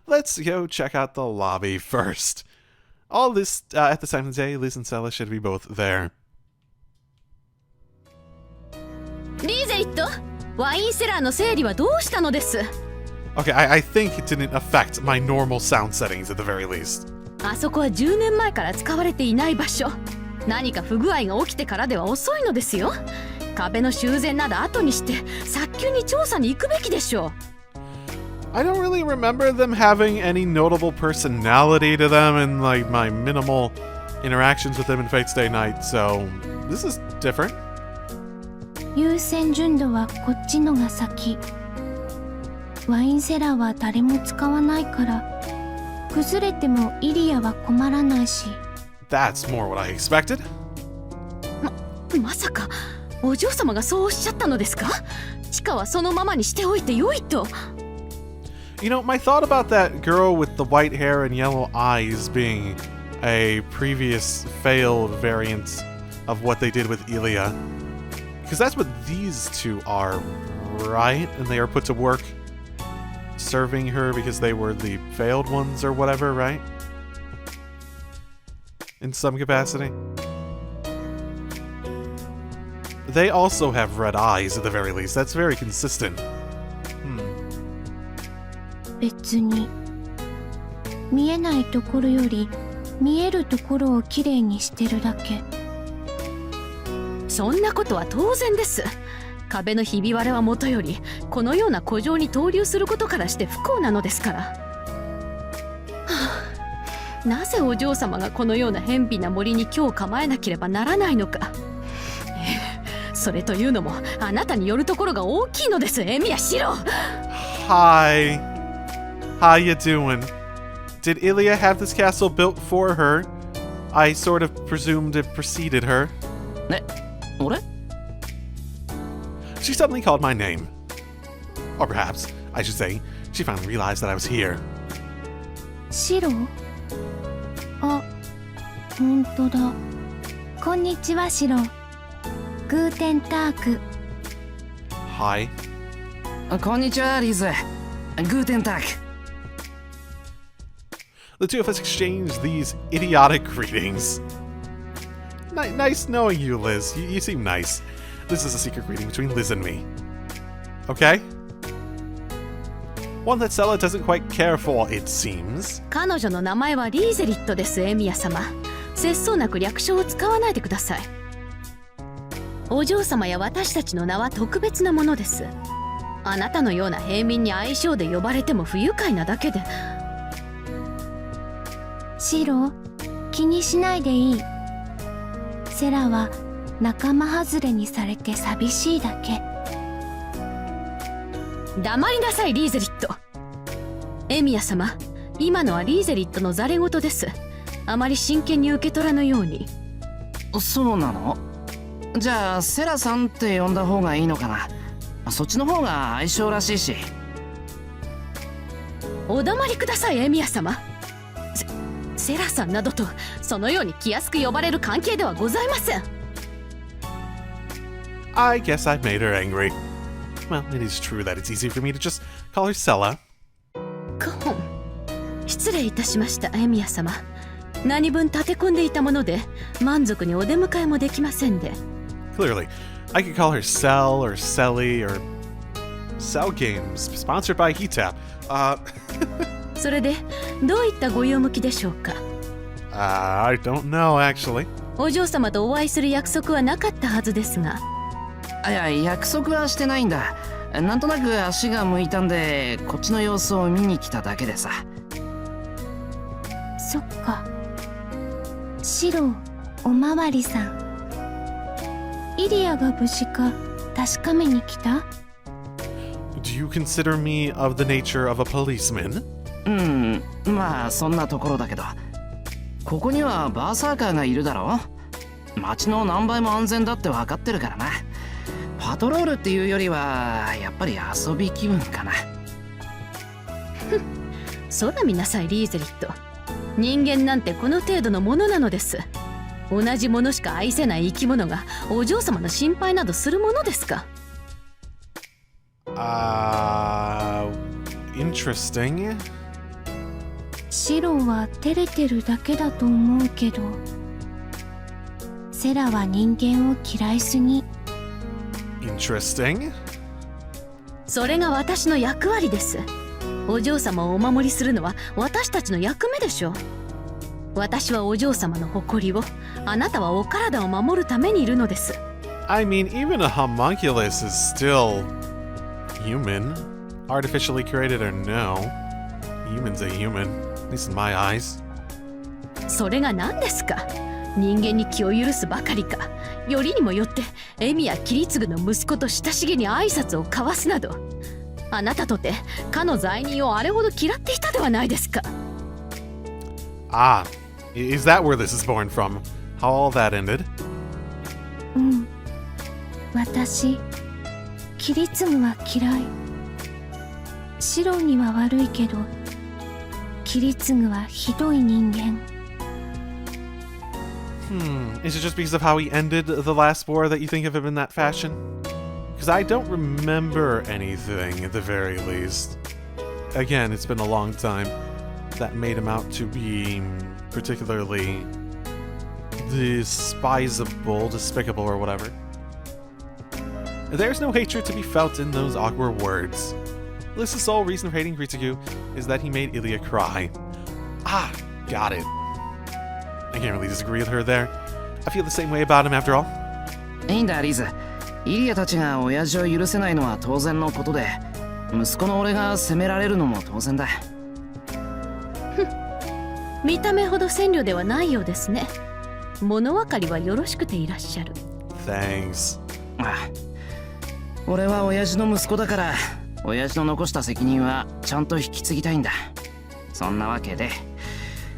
Let's go check out the lobby first. All this, at the time of the day, Liz and Sella should be both there. リーゼリット、ワインセラーの整理はどうしたのです？ Okay, I think it didn't affect my normal sound settings at the very least. あそこは10年前から使われていない場所。何か不具合が起きてからでは遅いのですよ。壁の修繕など後にして早急に調査に行くべきでしょう。I don't really remember them having any notable personality to them in like my minimal interactions with them in Fate Stay Night, so this is different. 優先順度はこっちのが先。ワインセラーは誰も使わないから、崩れてもイリアは困らないし。That's more what I expected. まさかお嬢様がそうおっしゃったのですか？地下はそのままにしておいてよいと。You know, my thought about that girl with the white hair and yellow eyes being a previous failed variant of what they did with Ilya. Because that's what these two are, right? And they are put to work serving her because they were the failed ones or whatever, right? In some capacity. They also have red eyes at the very least. That's very consistent. 別に見えないところより見えるところをきれいにしてるだけ。そんなことは当然です。壁のひび割れはもとよりこのような古城に投留することからして不幸なのですから、なぜお嬢様がこのような偏僻な森に居を構えなければならないのか。それというのもあなたによるところが大きいのです、エミヤシロ。How you doing? Did Ilya have this castle built for her? I sort of presumed it preceded her. 俺? She suddenly called my name. Or perhaps, I should say, she finally realized that I was here. シロ？あ、ほんとだ。こんにちは、シロ。グーテンターク。Hi. こんにちは、リズ。グーテンターク。The two of us exchanged these idiotic greetings. Nice knowing you, Liz. You seem nice. This is a secret greeting between Liz and me. Okay? One that Sella doesn't quite care for, it seems. 彼女の名前はリーゼリットです、エミヤ様。節操なく略称を使わないでください。お嬢様や私たちの名は特別なものです。あなたのような平民に愛称で呼ばれても不愉快なだけで。シロ、気にしないでいい。セラは仲間外れにされて寂しいだけ。黙りなさい、リーゼリット。エミヤ様、今のはリーゼリットのざれ言です。あまり真剣に受け取らぬように。そうなの？じゃあセラさんって呼んだ方がいいのかな。そっちの方が相性らしいし。お黙りください、エミヤ様。セラさんなどとそのように気安く呼ばれる関係ではございません。I guess I've made her angry. Well, it is true that it's easy for me to just call her Sella. カホン、失礼いたしました、エミヤ様。何分立て込んでいたもので満足にお出迎えもできませんで。Clearly, I could call her Cell or Selly or Cell Games, sponsored by Heatap. それでどういったご用向きでしょうか。I don't know, actually. お嬢様とお会いする約束はなかったはずですが。いや、約束はしてないんだ。なんとなく足が向いたんでこっちの様子を見に来ただけでさ。そっか。シロ、おまわりさん。イリアが無事か確かめに来た？ Do you consider me of the nature of a policeman? まあそんなところだけど、ここにはバーサーカーがいるだろ。街の何倍も安全だって分かってるからな。パトロールっていうよりはやっぱり遊び気分かな。そら見なさい、リーゼリット。人間なんてこの程度のものなのです。同じものしか愛せない生き物がお嬢様の心配などするものですか。Interesting. シロは照れてるだけだと思うけど、セラは人間を嫌いすぎ。Interesting. それが私の役割です。お嬢様をお守りするのは私たちの役目でしょう。私はお嬢様の誇りを、あなたはお体を守るためにいるのです。I mean, even a homunculus is still human. Artificially created or no. Human's a human. At least in my eyes. それが何ですか。人間に気を許すばかりか、よりにもよってエミやキリツグの息子と親しげに挨拶を交わすなど、あなたとてかの罪人をあれほど嫌っていたではないですか。Ah, is that where this is born from? How all that ended? うん。私、キリツグは嫌い。シロには悪いけど、キリツグはひどい人間。Is it just because of how he ended the last war that you think of him in that fashion? Because I don't remember anything at the very least. Again, it's been a long time. That made him out to be particularly despisable, despicable, or whatever. There's no hatred to be felt in those awkward words. Lys's sole reason for hating Ritsugu is that he made Ilya cry. Ah, got it. I can't really disagree with her there. I feel the same way about him after all. いいんだリズ。イリアたちが親父を許せないのは当然のことで、息子の俺が責められるのも当然だ。見た目ほど鮮慮ではないようですね。物分かりはよろしくていらっしゃる。 Thanks. ああ、俺は親父の息子だから、親父の残した責任はちゃんと引き継ぎたいんだ。そんなわけで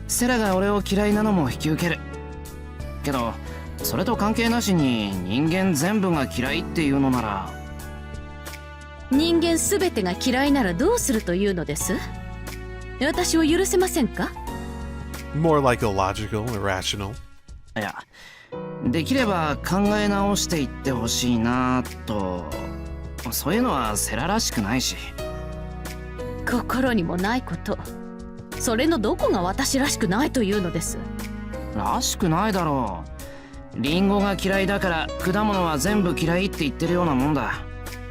セラが俺を嫌いなのも引き受けるけど、それと関係なしに人間全部が嫌いっていうのなら。人間すべてが嫌いならどうするというのです。私を許せませんか。 More like illogical, irrational. いや、できれば考え直していってほしいなと。そういうのはセラらしくないし。心にもないこと、それのどこが私らしくないというのです。らしくないだろう。リンゴが嫌いだから果物は全部嫌いって言ってるようなもんだ。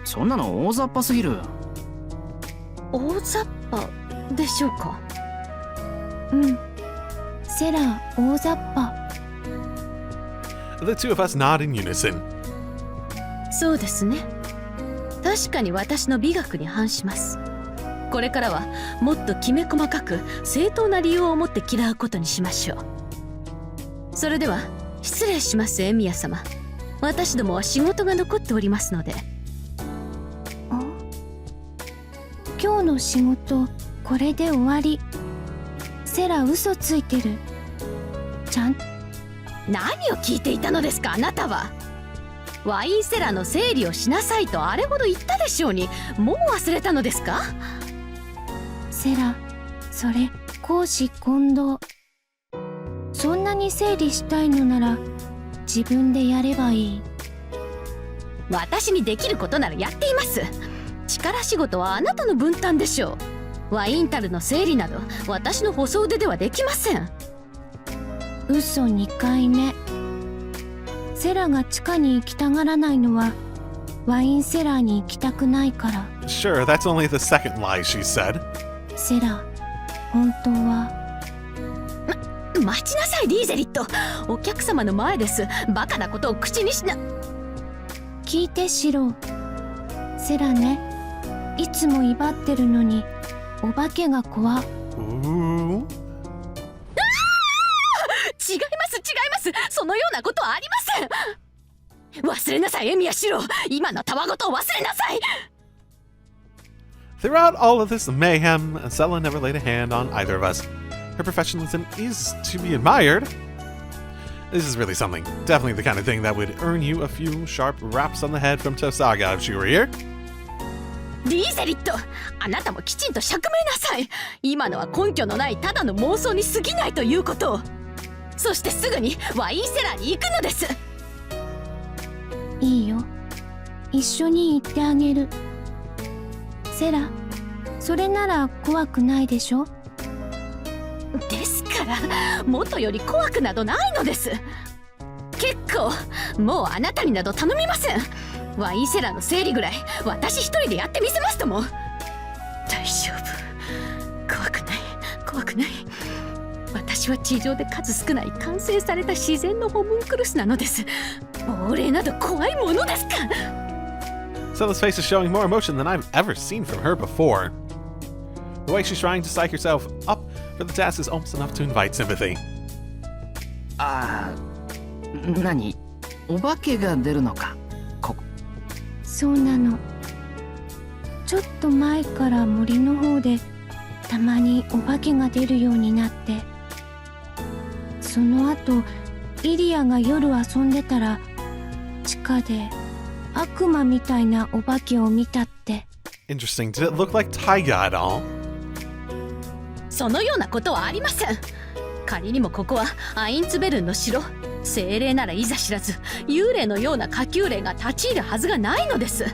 そんなの大雑把すぎる。大雑把でしょうか。うん。セラ、大雑把。The two of us nod in unison. そうですね。確かに私の美学に反します。これからはもっときめ細かく正当な理由を持って嫌うことにしましょう。それでは失礼します、エミヤ様。私どもは仕事が残っておりますので。あ、今日の仕事これで終わり。セラ嘘ついてる。ちゃん。何を聞いていたのですか、あなたは。ワインセラーの整理をしなさいとあれほど言ったでしょうに、もう忘れたのですか。セラ、それ公私混同。そんなに整理したいのなら自分でやればいい。私にできることならやっています。力仕事はあなたの分担でしょう。ワイン樽の整理など私の細腕ではできません。嘘2回目。セラが地下に行きたがらないのはワインセラーに行きたくないから。 Sure, that's only the second lie she said. セラ、本当は。待ちなさい、リーゼリット。お客様の前です。バカなことを口にしな。聞いてシロ。セラね、いつも威張ってるのにお化けが怖。Ooh. 違います。そのようなことはありません。忘れなさい、エミヤシロ。今のたわごとを忘れなさい。 Throughout all of this mayhem, Sella never laid a hand on either of us. Her professionalism is to be admired. This is really something. Definitely the kind of thing that would earn you a few sharp raps on the head from Tosaga if she were here. リーゼリット、あなたもきちんと釈明なさい。今のは根拠のないただの妄想に過ぎないということを。そしてすぐにワインセラーに行くのです。いいよ、一緒に行ってあげる。セラ、それなら怖くないでしょ。ですから元より怖くなどないのです。結構、もうあなたになど頼みません。ワインセラーの整理ぐらい私一人でやってみせますとも。大丈夫、怖くない怖くない。私は地上で数少ない完成された自然のホムンクルスなのです。亡霊など怖いものですか。 Stella's face is showing more emotion than I've ever seen from her before. The way she's trying to psych herself up for the task is almost enough to invite sympathy. ああ、何？お化けが出るのか。そうなの。ちょっと前から森の方でたまにお化けが出るようになって、その後イリアが夜遊んでたら地下で悪魔みたいなお化けを見たって。 Interesting. Did it look like Taiga at all? そのようなことはありません。仮にもここはアインツベルンの城、精霊ならいざ知らず幽霊のような下級霊が立ち入るはずがないのです。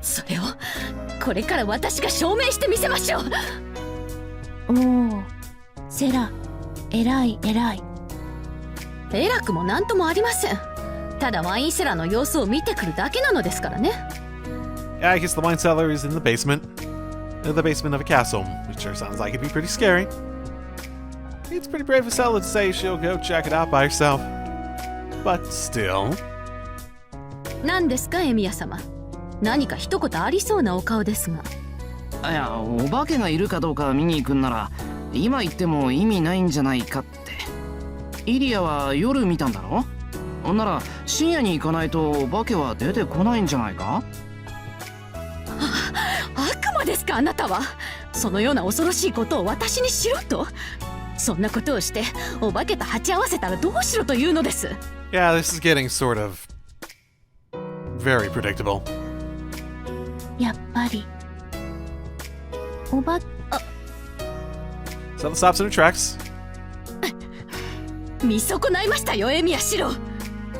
それをこれから私が証明してみせましょう。おお、セラ、偉い偉い。偉くも何ともありません。ただワインセラーの様子を見てくるだけなのですからね。Yeah, I guess the wine cellar is in the basement. The basement of a castle, which sure sounds like it'd be pretty scary. It's pretty brave of Stella to say she'll go check it out by herself. But still. 何ですか、エミヤ様。何か一言ありそうなお顔ですが。いや、お化けがいるかどうか見に行くんなら今言っても意味ないんじゃないかって。イリアは夜見たんだろ。なら深夜に行かないとお化けは出てこないんじゃないか。悪魔ですか、あなたは。そのような恐ろしいことを私にしろと。そんなことをしてお化けと鉢合わせたらどうしろというのです。 Yeah, this is getting sort of very predictable. やっぱりおばStella stops in her tracks. 見損ないましたよ、エミヤシロ。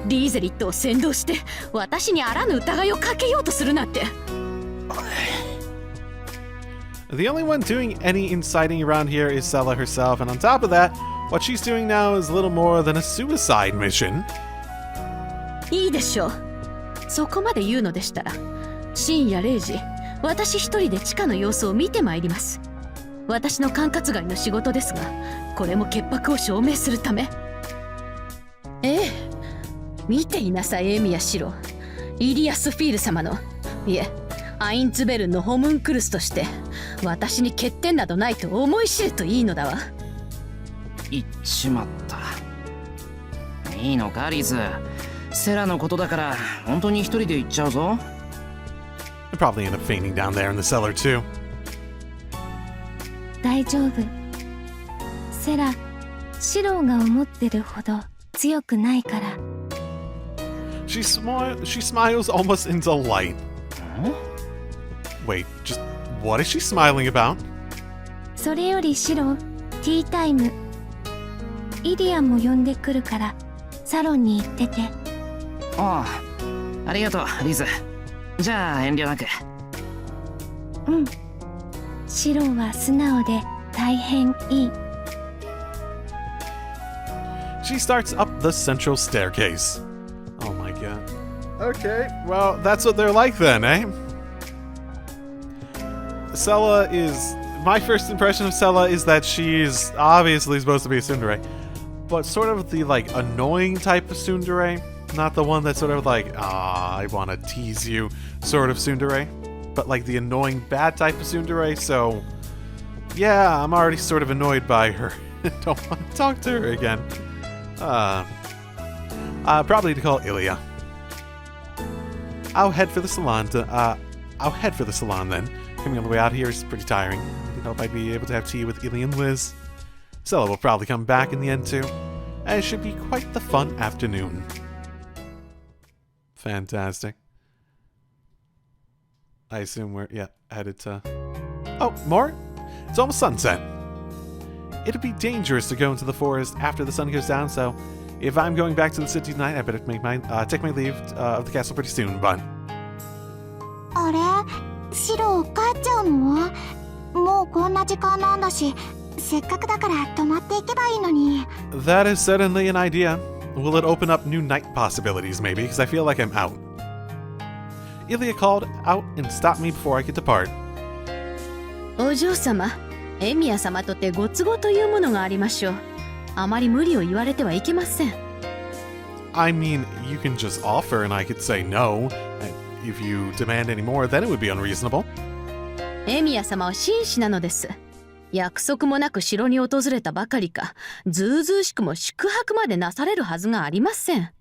リーゼリットを先導して私にあらぬ疑いをかけようとするなんて。The only one doing any inciting around here is Stella herself, and on top of that, what she's doing now is little more than a suicide mission. いいでしょう。そこまで言うのでしたら深夜0時、私一人で地下の様子を見てまいります。私の管轄外の仕事ですが、これも潔白を証明するため。ええ、見ていなさい、エミヤシロ。イリアスフィール様の、いえ、アインツベルンのホムンクルスとして私に欠点などないと思い知るといいのだわ。言っちまった。いいのかリズ。セラのことだから本当に一人で行っちゃうぞ。I'll probably end up fainting down there in the cellar too. 大丈夫。セラ、シローが思ってるほど強くないから。She smiles almost in delight. Wait, just what is she smiling about? それよりシロー、ティータイム。イリアも呼んでくるからサロンに行ってて。ああ、ありがとうリズ。じゃあ遠慮なく。うん。シローは素直で大変いい。She starts up the central staircase. Oh my god. Okay, well, that's what they're like then, eh? Sella is... My first impression of Sella is that she's obviously supposed to be a tsundere, but sort of the, like, annoying type of tsundere. Not the one that's sort of like, I want to tease you sort of tsundere, but like the annoying bad type of tsundere, so... Yeah, I'm already sort of annoyed by her. Don't want to talk to her again. Probably to call Ilya. I'll head for the salon then. Coming all the way out here is pretty tiring. I didn't hope I'd be able to have tea with Ilya and Liz. Stella will probably come back in the end too. And it should be quite the fun afternoon. Fantastic. I assume we're, headed to... Oh, more? It's almost sunset. It'd be dangerous to go into the forest after the sun goes down, so if I'm going back to the city tonight, I better take my leave of the castle pretty soon, bud. あれ、シロ帰っちゃうの？もうこんな時間なんだし、せっかくだから泊まっていけばいいのに。That is certainly an idea. Will it open up new night possibilities, maybe? Because I feel like I'm out. Ilya called out and stopped me before I could depart. お嬢様、エミヤ様とてご都合というものがありましょう。あまり無理を言われてはいけません。I mean, you can just offer and I could say no. If you demand any more, then it would be unreasonable. エミヤ様は紳士なのです。約束もなく城に訪れたばかりか、ずうずうしくも宿泊までなされるはずがありません。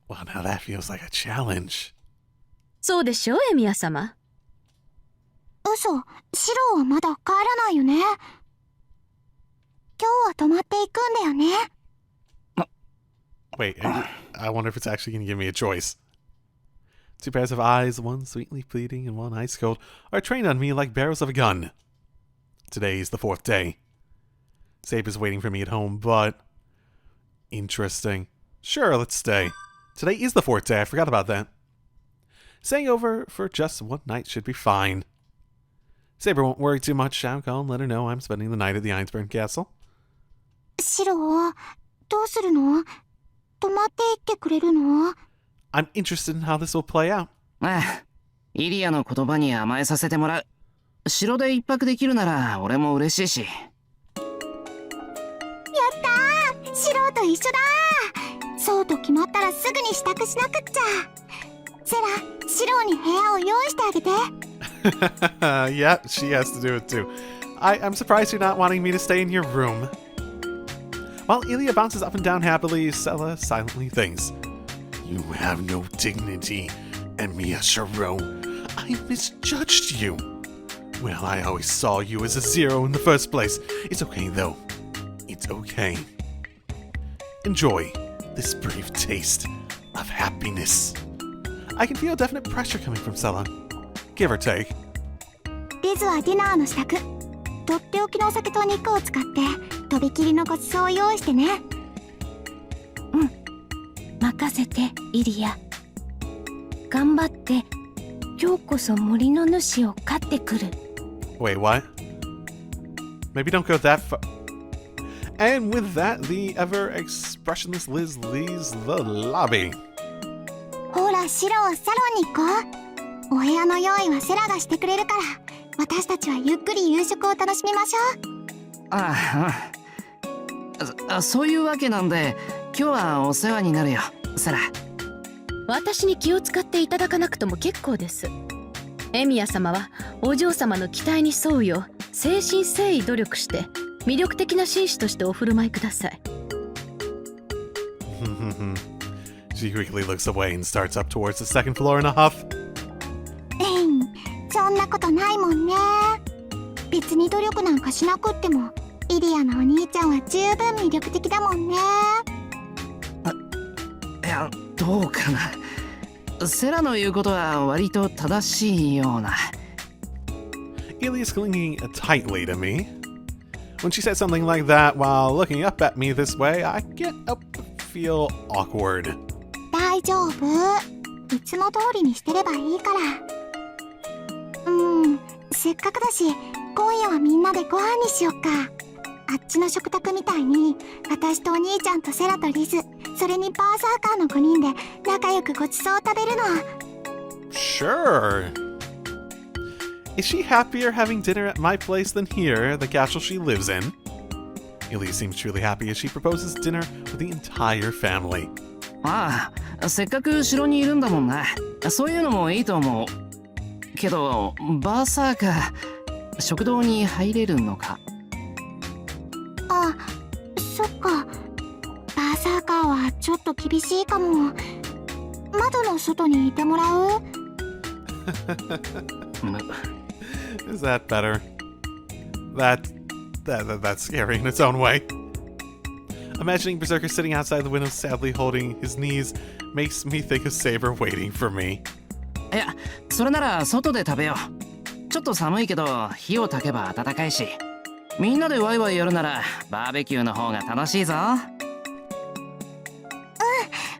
Well, now that feels like a challenge. そうでしょう、エミヤ様。嘘、シロはまだ帰らないよね。今日は泊まっていくんだよね。Wait, I wonder if it's actually going to give me a choice. Two pairs of eyes, one sweetly pleading and one ice cold, are trained on me like barrels of a gun. Today's the 4th day. Saber's waiting for me at home, but... Interesting. Sure, let's stay. Today is the 4th day, I forgot about that. Staying over for just one night should be fine. Saber won't worry too much. I'll call and let her know I'm spending the night at the Einsburn Castle. シロ、どうするの？泊まっていってくれるの？ I'm interested in how this will play out. ああ、イリアの言葉に甘えさせてもらう。城で一泊できるなら俺も嬉しいし。やったー、シロと一緒だ。そうと決まったらすぐに支度しなくっちゃ。セラ、シロに部屋を用意してあげて。Yeah, she has to do it too. I'm surprised you're not wanting me to stay in your room. While Ilya bounces up and down happily, Sela silently thinks, You have no dignity, Emiya Shirou. I misjudged you. Well, I always saw you as a zero in the first place. It's okay, though. It's okay. Enjoy this brief taste of happiness. I can feel definite pressure coming from Sela. Give or take. リズはディナーの支度。とっておきのお酒と肉を使ってとびきりのごちそうを用意してね。うん、任せてイリア。頑張って今日こそ森の主を飼ってくる。Wait, what? Maybe don't go that far. And with that, the ever expressionless Liz leaves the lobby. ほら、シロ、サロンに行こう。お部屋の用意はセラがしてくれるから、私たちはゆっくり夕食を楽しみましょう。ああ、そういうわけなんで、今日はお世話になるよ、セラ。私に気を使っていただかなくとも結構です。エミヤ様はお嬢様の期待に沿うよう誠心誠意努力して魅力的な紳士としてお振る舞いください。She quickly looks away and starts up towards the second floor in a huff. そんなことないもんね。別に努力なんかしなくってもイリアのお兄ちゃんは十分魅力的だもんね。いや、どうかな。セラの言うことは割と正しいような。Ilya's clinging tightly to me. When she says something like that while looking up at me this way, I get up to feel awkward. 大丈夫。いつも通りにしてればいいから。せっかくだし今夜はみんなでご飯にしよっか。あっちの食卓みたいに私とお兄ちゃんとセラとリズ、それにバーサーカーの5人で仲良くごちそうを食べるの。 Sure. Is she happier having dinner at my place than here, the castle she lives in? Ilya seems truly happy as she proposes dinner with the entire family. ああ、せっかく城にいるんだもんな。そういうのもいいと思う。けど、バーサーカー、食堂に入れるのか？あ、そっか。バーサーカーはちょっと厳しいかも。窓の外にいてもらう？ Is that better? That's scary in its own way. Imagining Berserker sitting outside the window sadly holding his knees makes me think of Saber waiting for me. いや、それなら外で食べよう。ちょっと寒いけど火を焚けば暖かいし。みんなでワイワイやるならバーベキューの方が楽しいぞ。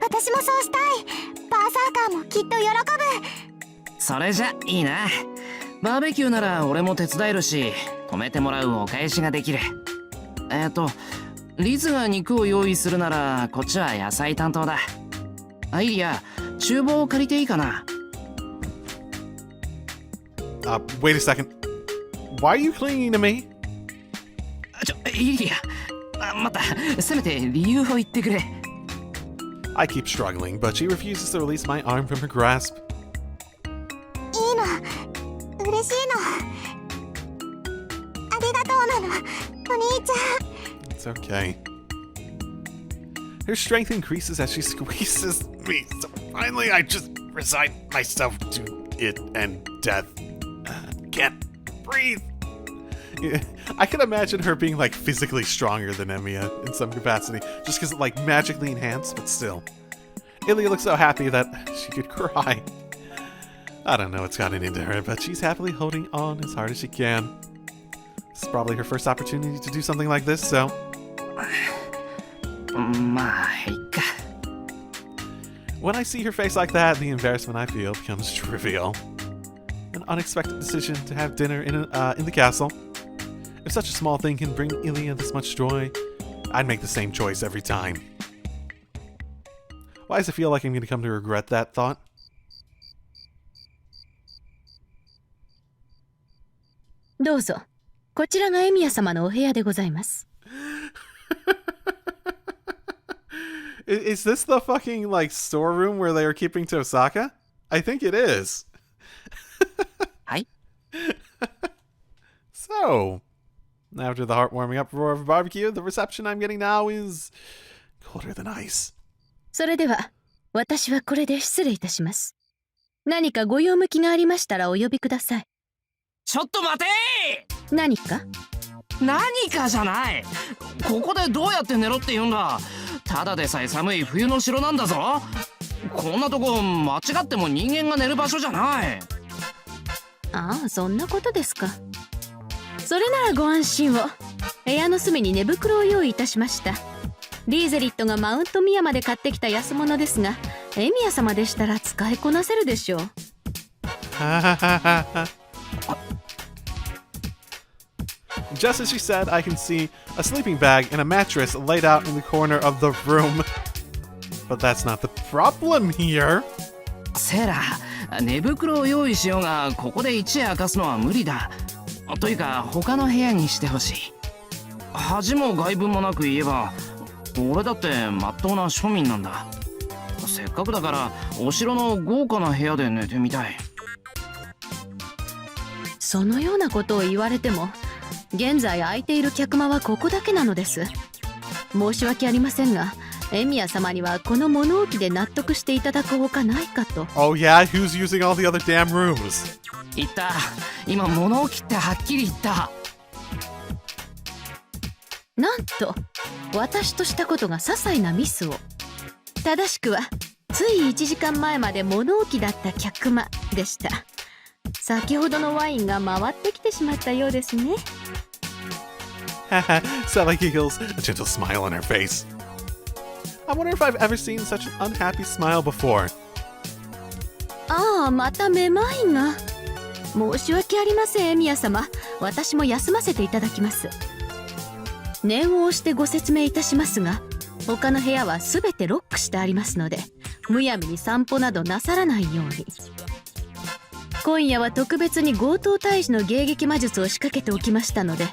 私もそうしたい。バーサーカーもきっと喜ぶ。それじゃいいな。バーベキューなら俺も手伝えるし、止めてもらうお返しができる。リズが肉を用意するならこっちは野菜担当だ。あ、いいや、厨房を借りていいかな。Wait a second. Why are you clinging to me? いいや。待った、せめて理由を言ってくれ。I keep struggling, but she refuses to release my arm from her grasp. いいの。嬉しいの。ありがとうなの、お兄ちゃん。It's okay. Her strength increases as she squeezes me, so finally I just resign myself to it and death. Can't breathe. Yeah, I can imagine her being like physically stronger than Emiya in some capacity, just because like magically enhanced, but still. Ilia looks so happy that she could cry. I don't know what's gotten into her, but she's happily holding on as hard as she can. This is probably her first opportunity to do something like this, so... まあ、いっか。 When I see her face like that, the embarrassment I feel becomes trivial. An unexpected decision to have dinner in the castle. If such a small thing can bring Ilia this much joy, I'd make the same choice every time. Why does it feel like I'm going to come to regret that thought? どうぞ。こちらがエミヤ様のお部屋でございます。Is this the fucking, like, storeroom where they are keeping Tosaka? I think it is. はい。 So, after the heartwarming uproar of a barbecue, the reception I'm getting now is colder than ice. それでは、私はこれで失礼いたします。何かご用向きがありましたらお呼びください。ちょっと待てー！何か？何かじゃない。ここでどうやって寝ろって言うんだ。ただでさえ寒い冬の城なんだぞ。こんなとこ間違っても人間が寝る場所じゃない。ああ、そんなことですか。それならご安心を。部屋の隅に寝袋を用意いたしました。リーゼリットがマウントミヤまで買ってきた安物ですが、エミヤ様でしたら使いこなせるでしょう。Just as she said, I can see a sleeping bag and a mattress laid out in the corner of the room. But that's not the problem here. セラ、寝袋を用意しようが、ここで一夜明かすのは無理だ。というか、他の部屋にしてほしい。恥も外聞もなく言えば、俺だってまっとうな庶民なんだ。せっかくだから、お城の豪華な部屋で寝てみたい。そのようなことを言われても、現在空いている客間はここだけなのです。申し訳ありませんが、エミヤ様にはこの物置で納得していただくほかないかと。Oh yeah? Who's using all the other damn rooms? 言った。今物置ってはっきり言った。なんと、私としたことが些細なミスを。正しくは、つい1時間前まで物置だった客間でした。先ほどのワインが回ってきてしまったようですね。Haha, Sally giggles, a gentle smile on her face. I wonder if I've ever seen such an unhappy smile before. ああ、まためまいが。申し訳ありません、エミヤ様。私も休ませていただきます。念を押してご説明いたしますが、他の部屋はすべてロックしてありますので、むやみに散歩などなさらないように。今夜は特別に強盗退治の迎撃魔術を仕掛けておきましたので、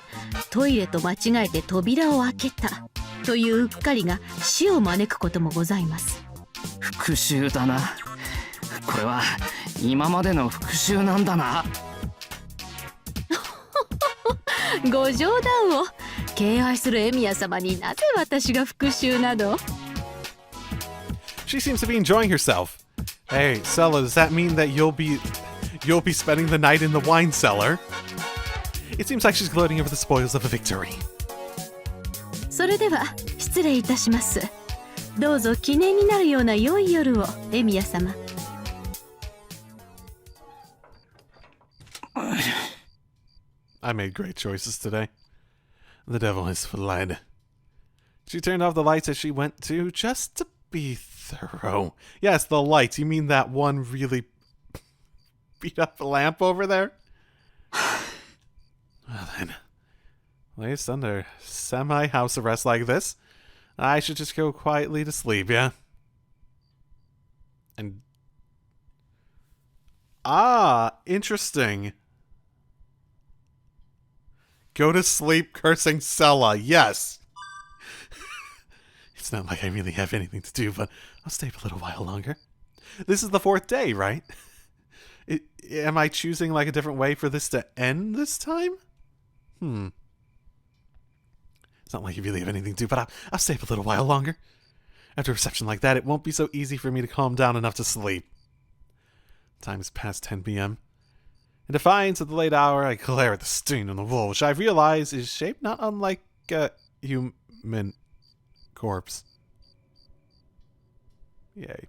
トイレと間違えて扉を開けたといううっかりが死を招くこともございます。復讐だな。これは今までの復讐なんだな。ご冗談を。敬愛するエミヤ様になぜ私が復讐など。 She seems to be enjoying herself. Hey, Sella, does that mean that you'll be spending the night in the wine cellar? It seems like she's gloating over the spoils of a victory. それでは失礼いたします。どうぞ記念になるような良い夜を、エミヤ様。I made great choices today. The devil has fled. She turned off the lights as she went to, just to be thorough. Yes, the lights. You mean that one really beat up lamp over there? Well then, placed under semi-house arrest like this, I should just go quietly to sleep, yeah? And... interesting. Go to sleep cursing Sella, yes! It's not like I really have anything to do, but I'll stay up a little while longer. This is the 4th day, right? Am I choosing like a different way for this to end this time? It's not like you really have anything to do, but I'll stay up a little while longer. After a reception like that, it won't be so easy for me to calm down enough to sleep. Time is past 10 p.m. In defiance of the late hour, I glare at the stain on the wall, which I realize is shaped not unlike a human corpse. Yay.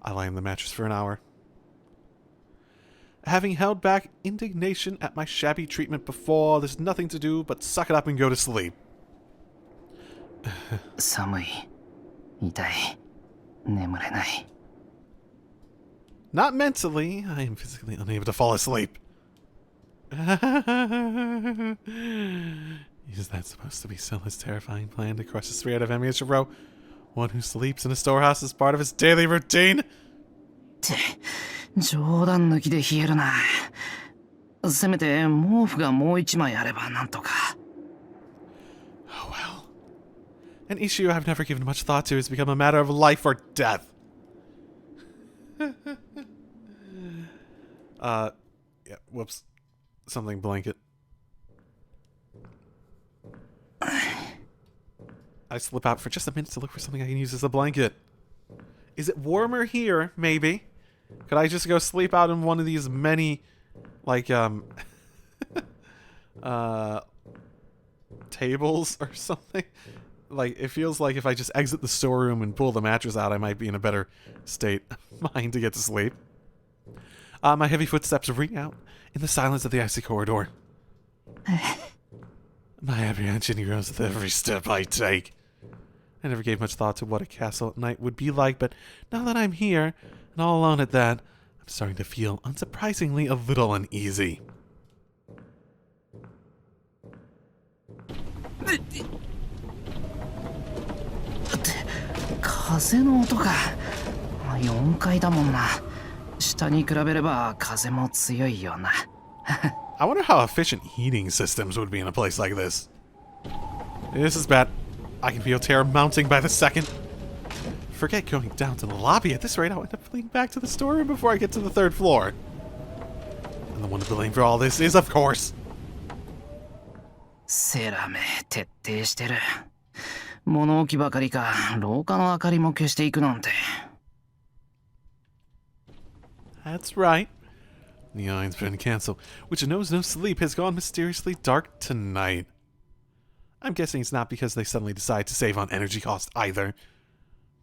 I lie on the mattress for an hour. Having held back indignation at my shabby treatment before, there's nothing to do but suck it up and go to sleep. 寒い、痛い、眠れない。 Not mentally, I am physically unable to fall asleep. Is that supposed to be Silla's terrifying plan to crush the spirit of Emi Shirou? One who sleeps in a storehouse as part of his daily routine? って冗談抜きで冷えるな。せめて毛布がもう一枚あればなんとか。 Oh well. An issue I've never given much thought to has become a matter of life or death. Yeah, whoops. Something blanket. I slip out for just a minute to look for something I can use as a blanket. Is it warmer here? Maybe. Could I just go sleep out in one of these many, like, tables or something? Like, it feels like if I just exit the storeroom and pull the mattress out, I might be in a better state of mind to get to sleep. My heavy footsteps ring out in the silence of the icy corridor. My apprehension grows with every step I take. I never gave much thought to what a castle at night would be like, but now that I'm here, and all alone at that, I'm starting to feel unsurprisingly a little uneasy. 風の音か。4階だもんな。下に比べれば風も強いよな。I wonder how efficient heating systems would be in a place like this. This is bad. I can feel terror mounting by the second. Forget going down to the lobby. At this rate, I'll end up fleeing back to the storeroom before I get to the 3rd floor. And the one to blame for all this is, of course, セラめ徹底してる。物置ばかりか、廊下の明かりも消していくなんて。That's right. The iron's been cancelled, which knows no sleep has gone mysteriously dark tonight. I'm guessing it's not because they suddenly decide to save on energy cost either.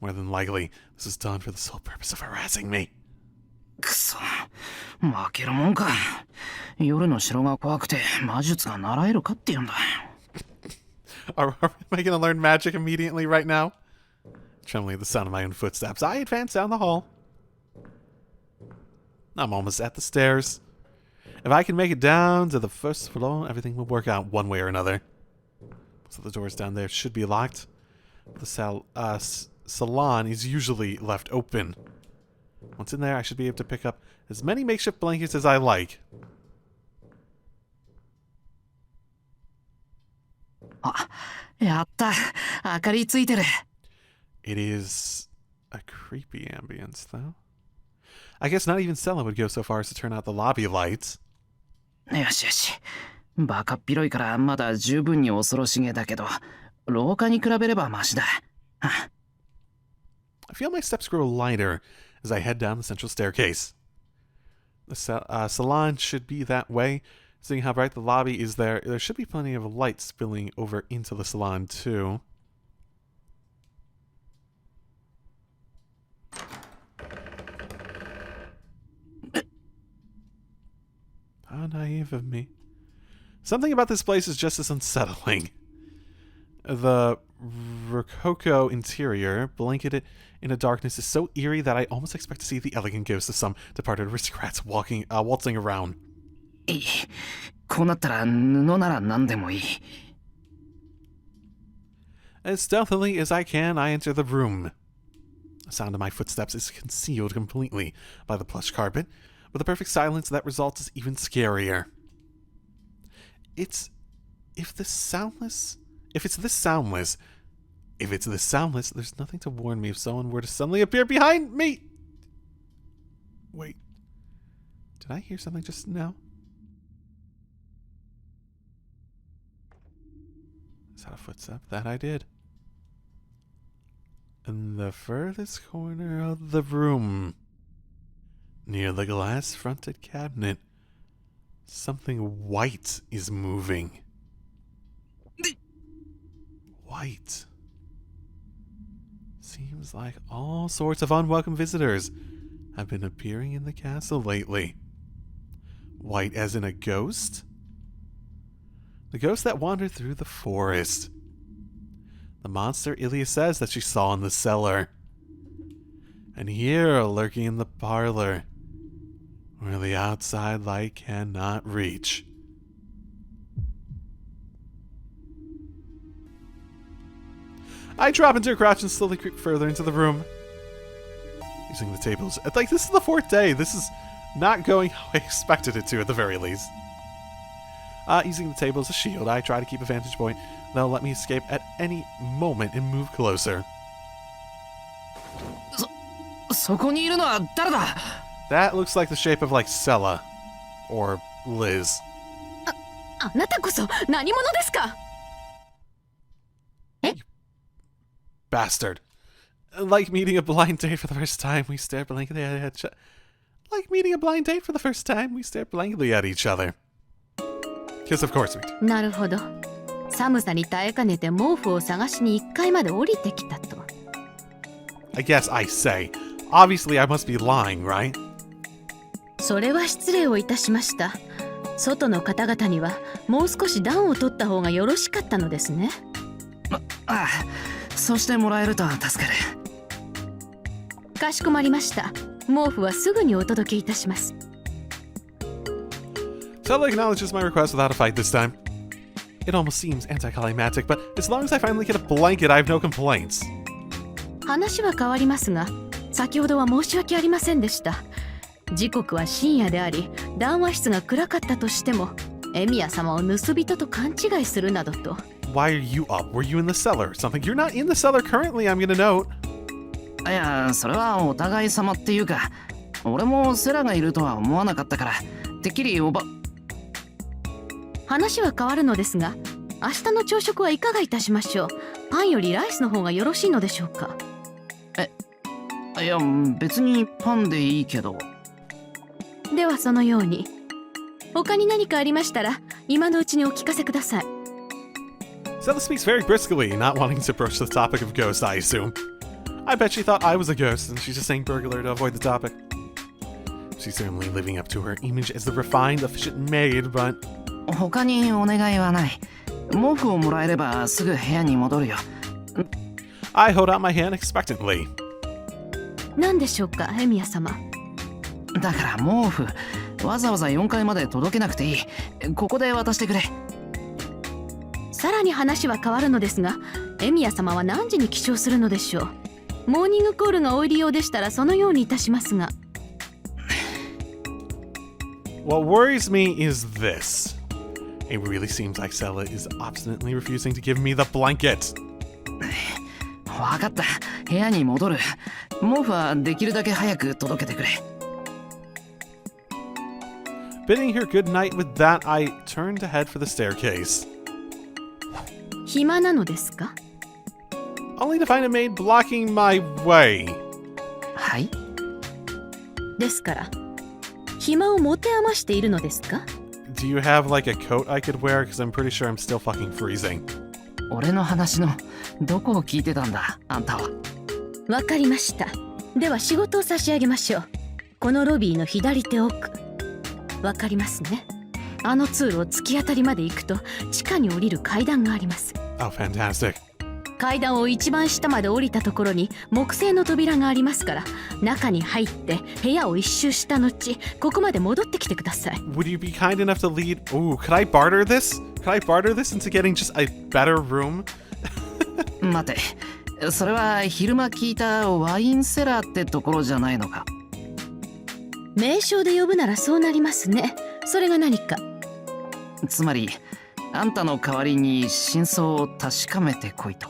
More than likely, this is done for the sole purpose of harassing me. くそ、負けるもんか。夜の城が怖くて魔術が習えるかって言うんだ。Am I gonna learn magic immediately right now? Trembling at the sound of my own footsteps, I advance down the hall. I'm almost at the stairs. If I can make it down to the 1st floor, everything will work out one way or another. So the doors down there should be locked. The salon is usually left open. Once in there, I should be able to pick up as many makeshift blankets as I like. あ、やった。明かりついてる。It is a creepy ambience, though. I guess not even Sella would go so far as to turn out the lobby lights. よしよし。バカっ広いからまだ十分に恐ろしげだけど、廊下に比べればマシだ。I feel my steps grow lighter as I head down the central staircase. The salon should be that way. Seeing how bright the lobby is there should be plenty of light spilling over into the salon, too. How naive of me. Something about this place is just as unsettling. The rococo interior, blanketed in a darkness, is so eerie that I almost expect to see the elegant ghosts of some departed aristocrats waltzing around. いい。こうなったら布なら何でもいい。As stealthily as I can, I enter the room. The sound of my footsteps is concealed completely by the plush carpet, with a perfect silence that results is even scarier. If it's this soundless, there's nothing to warn me if someone were to suddenly appear behind me. Wait, did I hear something just now? Is that a footstep? That I did. In the furthest corner of the room, near the glass-fronted cabinet, something white is moving. White. Seems like all sorts of unwelcome visitors have been appearing in the castle lately. White as in a ghost? The ghost that wandered through the forest. The monster Ilya says that she saw in the cellar. And here, lurking in the parlor, where the outside light cannot reach. I drop into a crouch and slowly creep further into the room. Using the tables. Like, this is the fourth day. This is not going how I expected it to, at the very least. Using the table as a shield, I try to keep a vantage point that'll let me escape at any moment and move closer. そこにいるのは誰だ? That looks like the shape of, like, Sella. Or Liz. あなたこそ何者ですか? Bastard. Like meeting a blind date for the first time, we stare blankly at each other. Like meeting a blind date for the first time, we stare blankly at each other. Because of course we do. なるほど。寒さに耐えかねて毛布を探しに1階まで降りてきたと。I guess I say. Obviously I must be lying, right? それは失礼をいたしました。外の方々にはもう少し暖を取った方がよろしかったのですね。ああ、そうしてもらえると助かる。かしこまりました。毛布はすぐにお届けいたします。Sella acknowledges my request without a fight this time. It almost seems anticlimactic, but as long as I finally get a blanket, I have no complaints. 話は変わりますが、先ほどは申し訳ありませんでした。時刻は深夜であり、談話室が暗かったとしても、エミヤ様を盗人と勘違いするなどと。Why are you up? Were you in the cellar or something? You're not in the cellar currently, I'm gonna note. いや、それはお互い様っていうか、俺もセラがいるとは思わなかったから、てっきり話は変わるのですが、明日の朝食はいかがいたしましょう。パンよりライスの方がよろしいのでしょうか。いや、別にパンでいいけど。ではそのように。他に何かありましたら、今のうちにお聞かせください。Sella speaks very briskly, not wanting to broach the topic of ghosts, I assume. I bet she thought I was a ghost, and she's just saying burglar to avoid the topic. She's certainly living up to her image as the refined, efficient maid, but... 他にお願いはない。毛布をもらえればすぐ部屋に戻るよ。I hold out my hand expectantly. 何でしょうか、エミヤ様。だから毛布、わざわざ4階まで届けなくていい。ここで渡してくれ。さらに話は変わるのですが、エミヤ様は何時に起床するのでしょう。モーニングコールがお入り用でしたらそのようにいたしますが。What worries me is this. It really seems like Sella is obstinately refusing to give me the blanket. わかった。部屋に戻る。毛布はできるだけ早く届けてくれ。Bidding her good night with that, I turn to head for the staircase. 暇なのですか? Only to find a maid blocking my way. はい?ですから、暇を持て余しているのですか? Do you have like a coat I could wear? Because I'm pretty sure I'm still fucking freezing. 俺の話のどこを聞いてたんだ、あんたは。わかりました。では仕事を差し上げましょう。このロビーの左手奥。わかりますね。あの通路を突き当たりまで行くと地下に降りる階段があります。 Oh, fantastic. 階段を一番下まで降りたところに木製の扉がありますから、中に入って部屋を一周した後、ここまで戻ってきてください。 Would you be kind enough to lead? Ooh, could I barter this? Could I barter this into getting just a better room? 待て、それは昼間聞いたワインセラーってところじゃないのか。名称で呼ぶならそうなりますね。それが何か？つまりあんたの代わりに真相を確かめてこいと。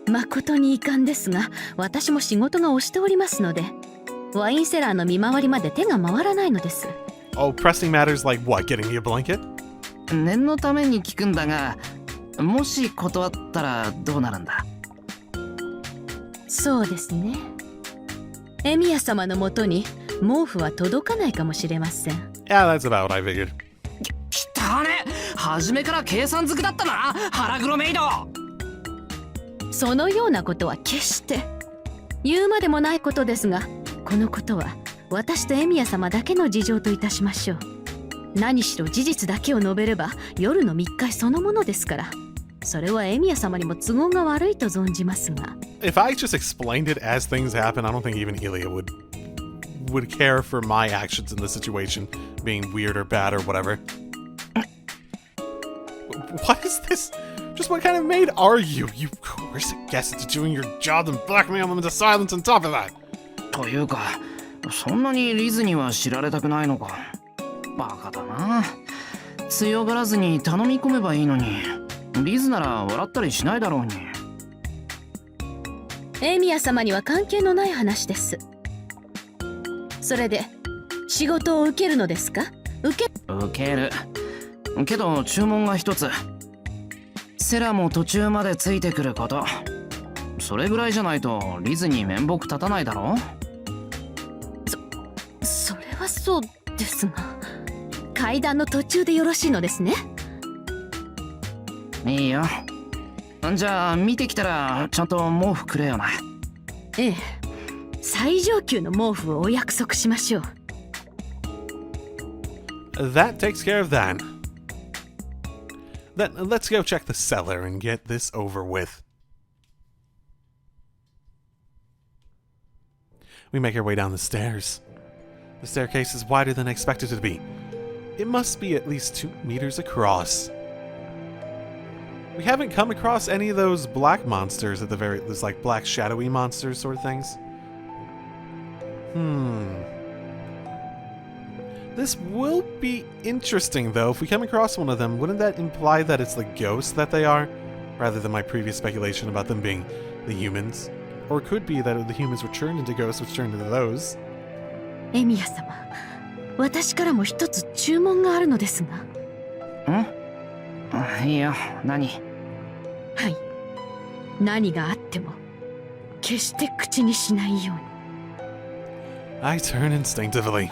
誠に遺憾ですが、私も仕事が押しておりますので、ワインセラーの見回りまで手が回らないのです。 Oh, pressing matters like what? Getting me a blanket? 念のために聞くんだが、もし断ったらどうなるんだ？そうですね。エミヤ様のもとに毛布は届かないかもしれません。 Yeah, that's about what I figured. きたね、初めから計算づくだったな、腹黒メイド。そのようなことは決して言うまでもないことですが、このことは私とエミヤ様だけの事情といたしましょう。何しろ事実だけを述べれば夜の密会そのものですから、それはエミヤ様にも都合が悪いと存じますが。 If I just explained it as things happen, I don't think even Ilya would care for my actions in the situation being weird or bad or whatever. What is this? Just what kind of maid are you? You coercive guests into doing your job and blackmail them into silence on top of that. というか、そんなにリズには知られたくないのか。バカだな。強がらずに頼み込めばいいのに、リズなら笑ったりしないだろうに。エミヤ様には関係のない話です。それで仕事を受けるのですか？受ける。けど注文が一つ。セラも途中までついてくること。それぐらいじゃないとリズに面目立たないだろ。それはそうですが、階段の途中でよろしいのですね。いいよ。じゃあ見てきたらちゃんと毛布くれよな。ええ、最上級の毛布をお約束しましょう。 That takes care of that. Then let's go check the cellar and get this over with. We make our way down the stairs. The staircase is wider than I expected it to be. It must be at least 2 meters across. We haven't come across any of those black monsters at the very... There's like black shadowy monsters sort of things. This will be interesting, though. If we come across one of them, wouldn't that imply that it's the ghosts that they are? Rather than my previous speculation about them being the humans? Or it could be that the humans were turned into ghosts which turned into those. エミヤ様、私からも一つ注文があるのですが。いいよ、何？はい。何があっても決して口にしないように。I turn instinctively.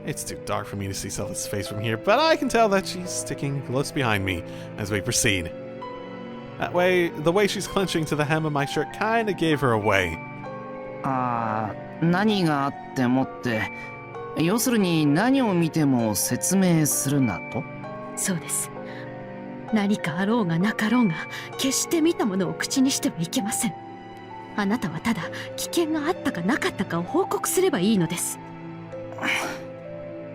It's too dark for me to see Zelda's face from here, but I can tell that she's sticking close behind me as we proceed. That way, the way she's clenching to the hem of my shirt kinda gave her away. 何があってもって、要するに何を見ても説明するなと？そうです。何かあろうがなかろうが、決して見たものを口にしてはいけません。あなたはただ危険があったかなかったかを報告すればいいのです。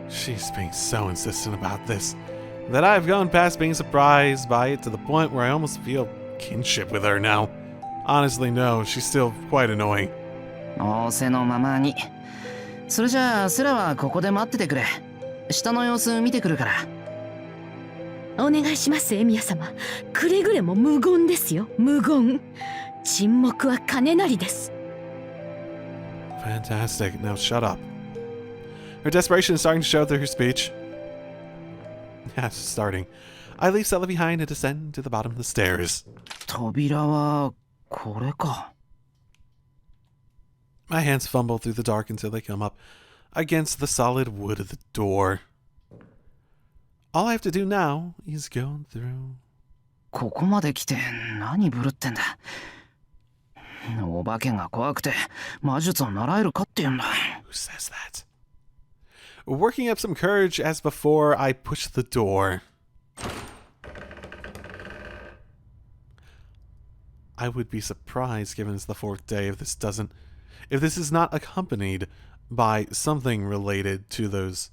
She's being so insistent about this that I've gone past being surprised by it to the point where I almost feel kinship with her now. Honestly, no, she's still quite annoying. 仰せのままに。それじゃあセラはここで待っててくれ。下の様子見てくるから。お願いします、エミヤ様。くれぐれも無言ですよ、無言。沈黙は金なりです。 Fantastic. Now shut up. Her desperation is starting to show through her speech. Yes, starting. I leave Stella behind and descend to the bottom of the stairs. 扉はこれか。My hands fumble through the dark until they come up against the solid wood of the door. All I have to do now is go through. ここまで来て何ぶるってんだ。お化けが怖くて魔術を習えるかって言うんだ。Who says that? working up some courage as before I push the door. I would be surprised, given it's the 4th day, if this is not accompanied by something related to those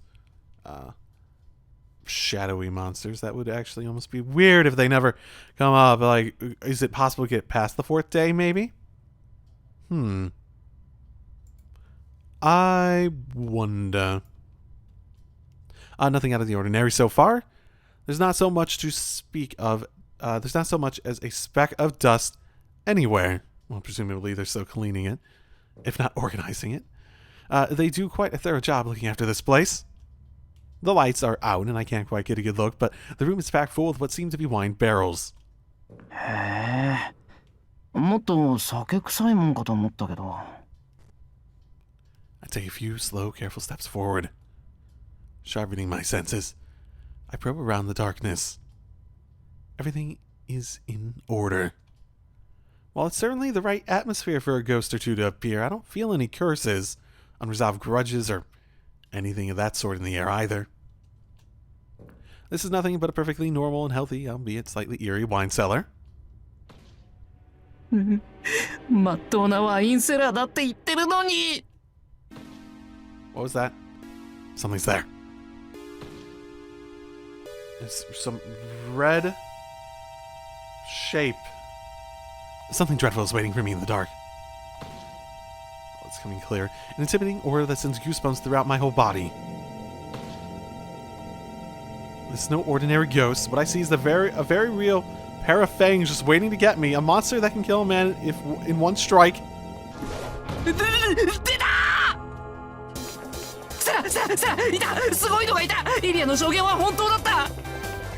shadowy monsters. That would actually almost be weird if they never come up. Like, is it possible to get past the 4th day, maybe? I wonder. Nothing out of the ordinary so far. There's not so much to speak of. There's not so much as a speck of dust anywhere. Well, presumably they're still cleaning it, if not organizing it. They do quite a thorough job looking after this place. The lights are out and I can't quite get a good look, but the room is packed full with what seem to be wine barrels. へえ、もっと酒臭いもんかと思ったけど。I take a few slow, careful steps forward. Sharpening my senses, I probe around the darkness. Everything is in order. While it's certainly the right atmosphere for a ghost or two to appear, I don't feel any curses, unresolved grudges, or anything of that sort in the air either. This is nothing but a perfectly normal and healthy, albeit slightly eerie, wine cellar. まっとうなワインセラーだって言ってるのに。What was that? Something's there. There's some red shape. Something dreadful is waiting for me in the dark. Oh, it's coming clear. An intimidating aura that sends goosebumps throughout my whole body. This is no ordinary ghost. What I see is a very real pair of fangs just waiting to get me. A monster that can kill a man in one strike. 出た！セラいた！すごいのがいた！イリアの証言は本当だった！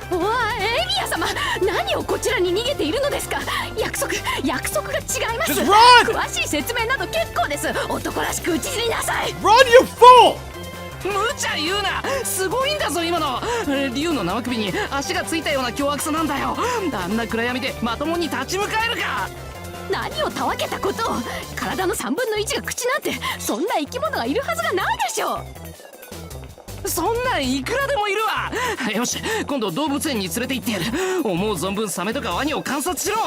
おい、エミヤ様、何をこちらに逃げているのですか？約束が違います。Just run! 詳しい説明など結構です。男らしく討ち死になさい。 Run, you fool! 無茶言うな！すごいんだぞ今の！竜の生首に足がついたような凶悪さなんだよ。あんな暗闇でまともに立ち向かえるか！何をたわけたことを。体の3分の1が口なんて、そんな生き物がいるはずがないでしょう。そんなんいくらでもいるわ。よし、今度動物園に連れて行ってやる。思う存分サメとかワニを観察しろ。い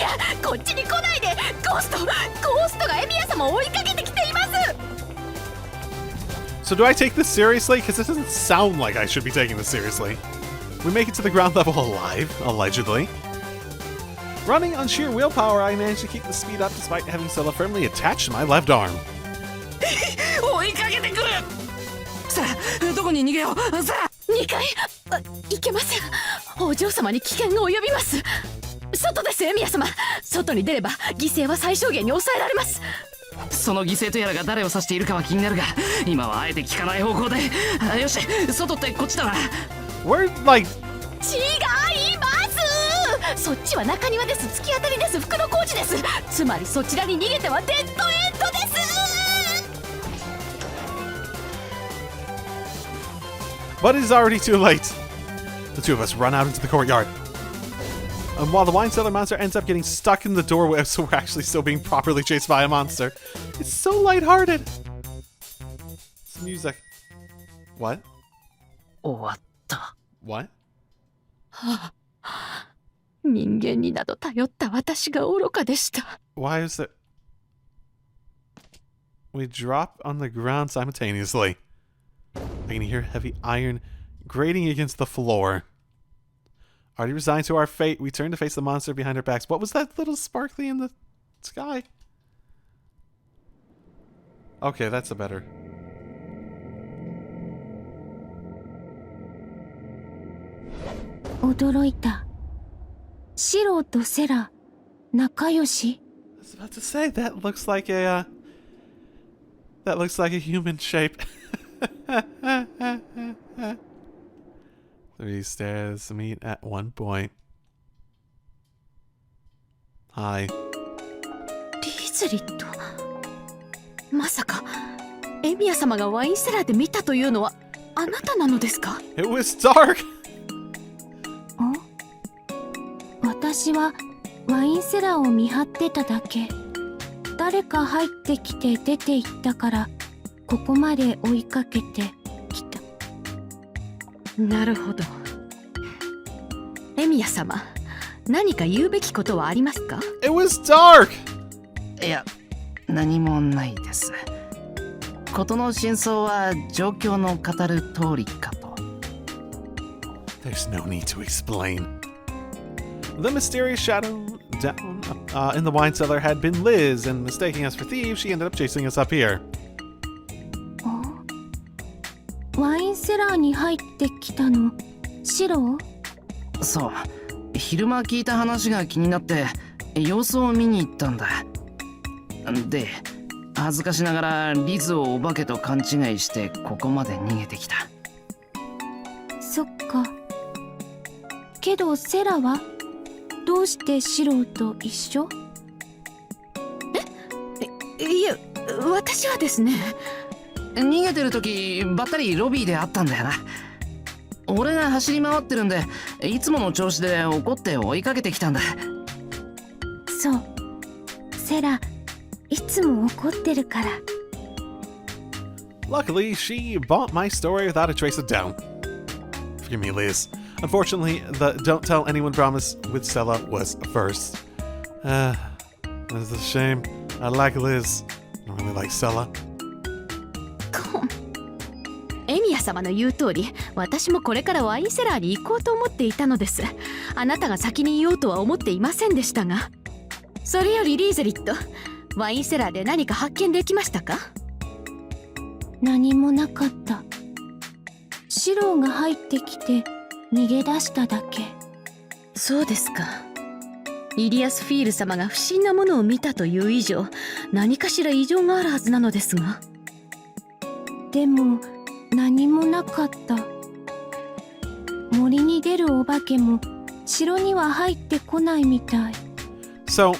や、こっちに来ないで。ゴーストがエミヤ様を追いかけてきています。 So do I take this seriously? Because it doesn't sound like I should be taking this seriously. We make it to the ground level alive, allegedly. Running on sheer willpower, I managed to keep the speed up despite having Stella firmly attached to my left arm. 追いかけてくる。さあ、どこに逃げよう。さあ。2階、いけません。お嬢様に危険が及びます。外です、エミヤ様。外に出れば犠牲は最小限に抑えられます。その犠牲とやらが誰を指しているかは気になるが、今はあえて聞かない方向で。よし、外ってこっちだな。We're like... 違います。そっちは中庭です。突き当たりです。服の工事です。つまりそちらに逃げてはデッドエンドです。 But it is already too late. The two of us run out into the courtyard. And while the wine cellar monster ends up getting stuck in the doorway, so we're actually still being properly chased by a monster. It's so lighthearted. It's music. What? 終わった。What? 人間になど頼った私が愚かでした。 Why is it? We drop on the ground simultaneously. I can hear heavy iron grating against the floor. Already resigned to our fate, we turn to face the monster behind our backs. What was that little sparkly in the sky? Okay, that's a better. 驚いた。シローとセラ、仲良し？ I was about to say that looks like a human shape. Three stairs meet at one point. Hi. リーズリット。まさかエミヤ様がワインセラーで見たというのはあなたなのですか？ It was dark. 私はワインセラーを見張ってただけ。誰か入ってきて出て行ったからここまで追いかけてきた。なるほど。エミヤ様、何か言うべきことはありますか？ It was dark! いや、何もないです。事の真相は状況の語る通りかと。There's no need to explain. The mysterious shadow down in the wine cellar had been Liz, and mistaking us for thieves, she ended up chasing us up here. ワインセラーに入ってきたのシロー？そう、昼間聞いた話が気になって様子を見に行ったんだ。で、恥ずかしながらリズをお化けと勘違いしてここまで逃げてきた。そっか。けどセラはどうしてシローと一緒？いえ、私はですね。逃げてる時ばったりロビーで会ったんだよな。俺が走り回ってるんでいつもの調子で怒って追いかけてきたんだ。そう、セラいつも怒ってるから。 Luckily, she bought my story without a trace of doubt. Forgive me, Liz. Unfortunately, the don't tell anyone promise with Stella was first. That's a shame. I like Liz. I don't really like Stella. エミヤ様の言う通り、私もこれからワインセラーに行こうと思っていたのです。あなたが先に言おうとは思っていませんでしたが。それよりリーゼリット、ワインセラーで何か発見できましたか？何もなかった。シローが入ってきて逃げ出しただけ。そうですか。イリアスフィール様が不審なものを見たという以上、何かしら異常があるはずなのですが。でも何もなかった。森に出るお化けも城には入ってこないみたい。 So,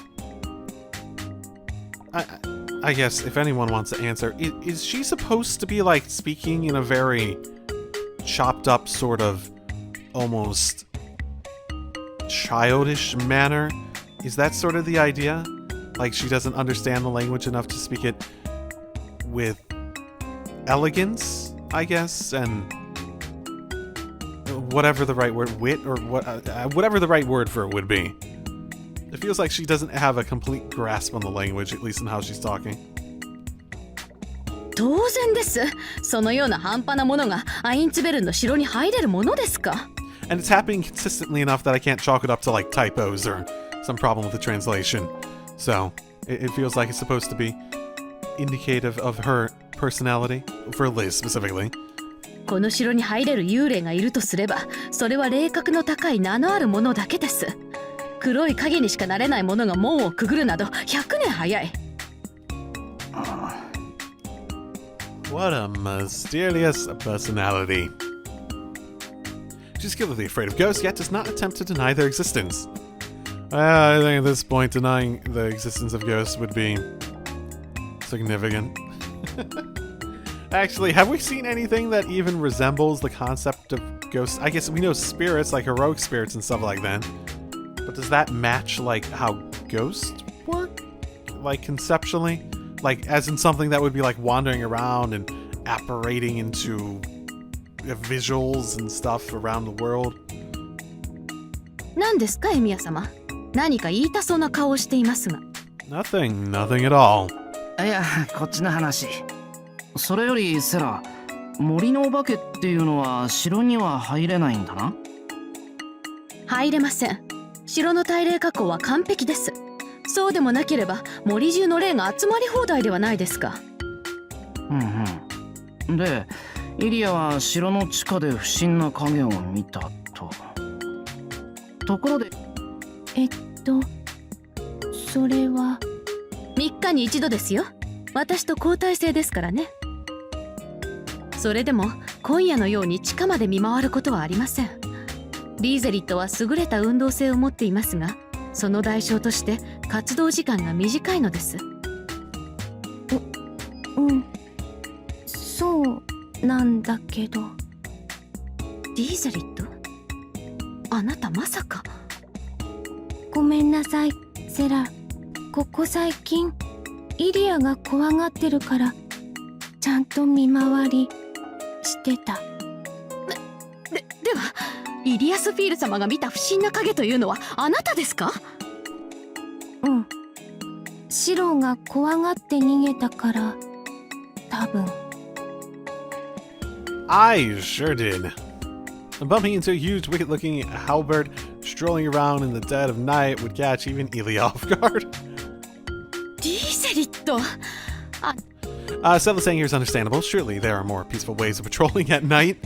I guess if anyone wants to answer, is she supposed to be like speaking in a very chopped up sort of almost childish manner? Is that sort of the idea? Like she doesn't understand the language enough to speak it with elegance, I guess, and whatever the right word, wit, or whatever the right word for it would be. It feels like she doesn't have a complete grasp on the language, at least in how she's talking. 当然です。そのような半端なものがアインツベルンの城に入れるものですか？ And it's happening consistently enough that I can't chalk it up to like typos or some problem with the translation. So it feels like it's supposed to be indicative of her personality, for Liz specifically. この城に入れる幽霊がいるとすれば、それは霊格の高い名のあるものだけです。黒い影にしかなれないものが門をくぐるなど100年早い。What a mysterious personality. She's clearly afraid of ghosts, yet does not attempt to deny their existence. I think at this point denying the existence of ghosts would be significant. Actually, have we seen anything that even resembles the concept of ghosts? I guess we know spirits, like heroic spirits and stuff like that. But does that match like how ghosts work? Like conceptually? Like as in something that would be like wandering around and apparating into visuals and stuff around the world? 何ですか、エミヤ様。何か言いたそうな顔をしていますが。Nothing at all. いや、こっちの話。それよりセラ、森のお化けっていうのは城には入れないんだな？入れません。城の対霊加工は完璧です。そうでもなければ森中の霊が集まり放題ではないですか。で、イリアは城の地下で不審な影を見たと。ところで、それは3日に1度ですよ。私と交代制ですからね。それでも今夜のように地下まで見回ることはありません。リーゼリットは優れた運動性を持っていますが、その代償として活動時間が短いのです。そうなんだけど。リーゼリット？あなたまさか。ごめんなさい、セラ。ここ最近イリアが怖がってるからちゃんと見回りしてた。ではイリアスフィール様が見た不審な影というのはあなたですか？うん。シロが怖がって逃げたから多分。I sure did. Bumping into a huge, wicked-looking halberd strolling around in the dead of night would catch even Elia off guard. リーゼリット。Settle saying here is understandable. Surely there are more peaceful ways of patrolling at night.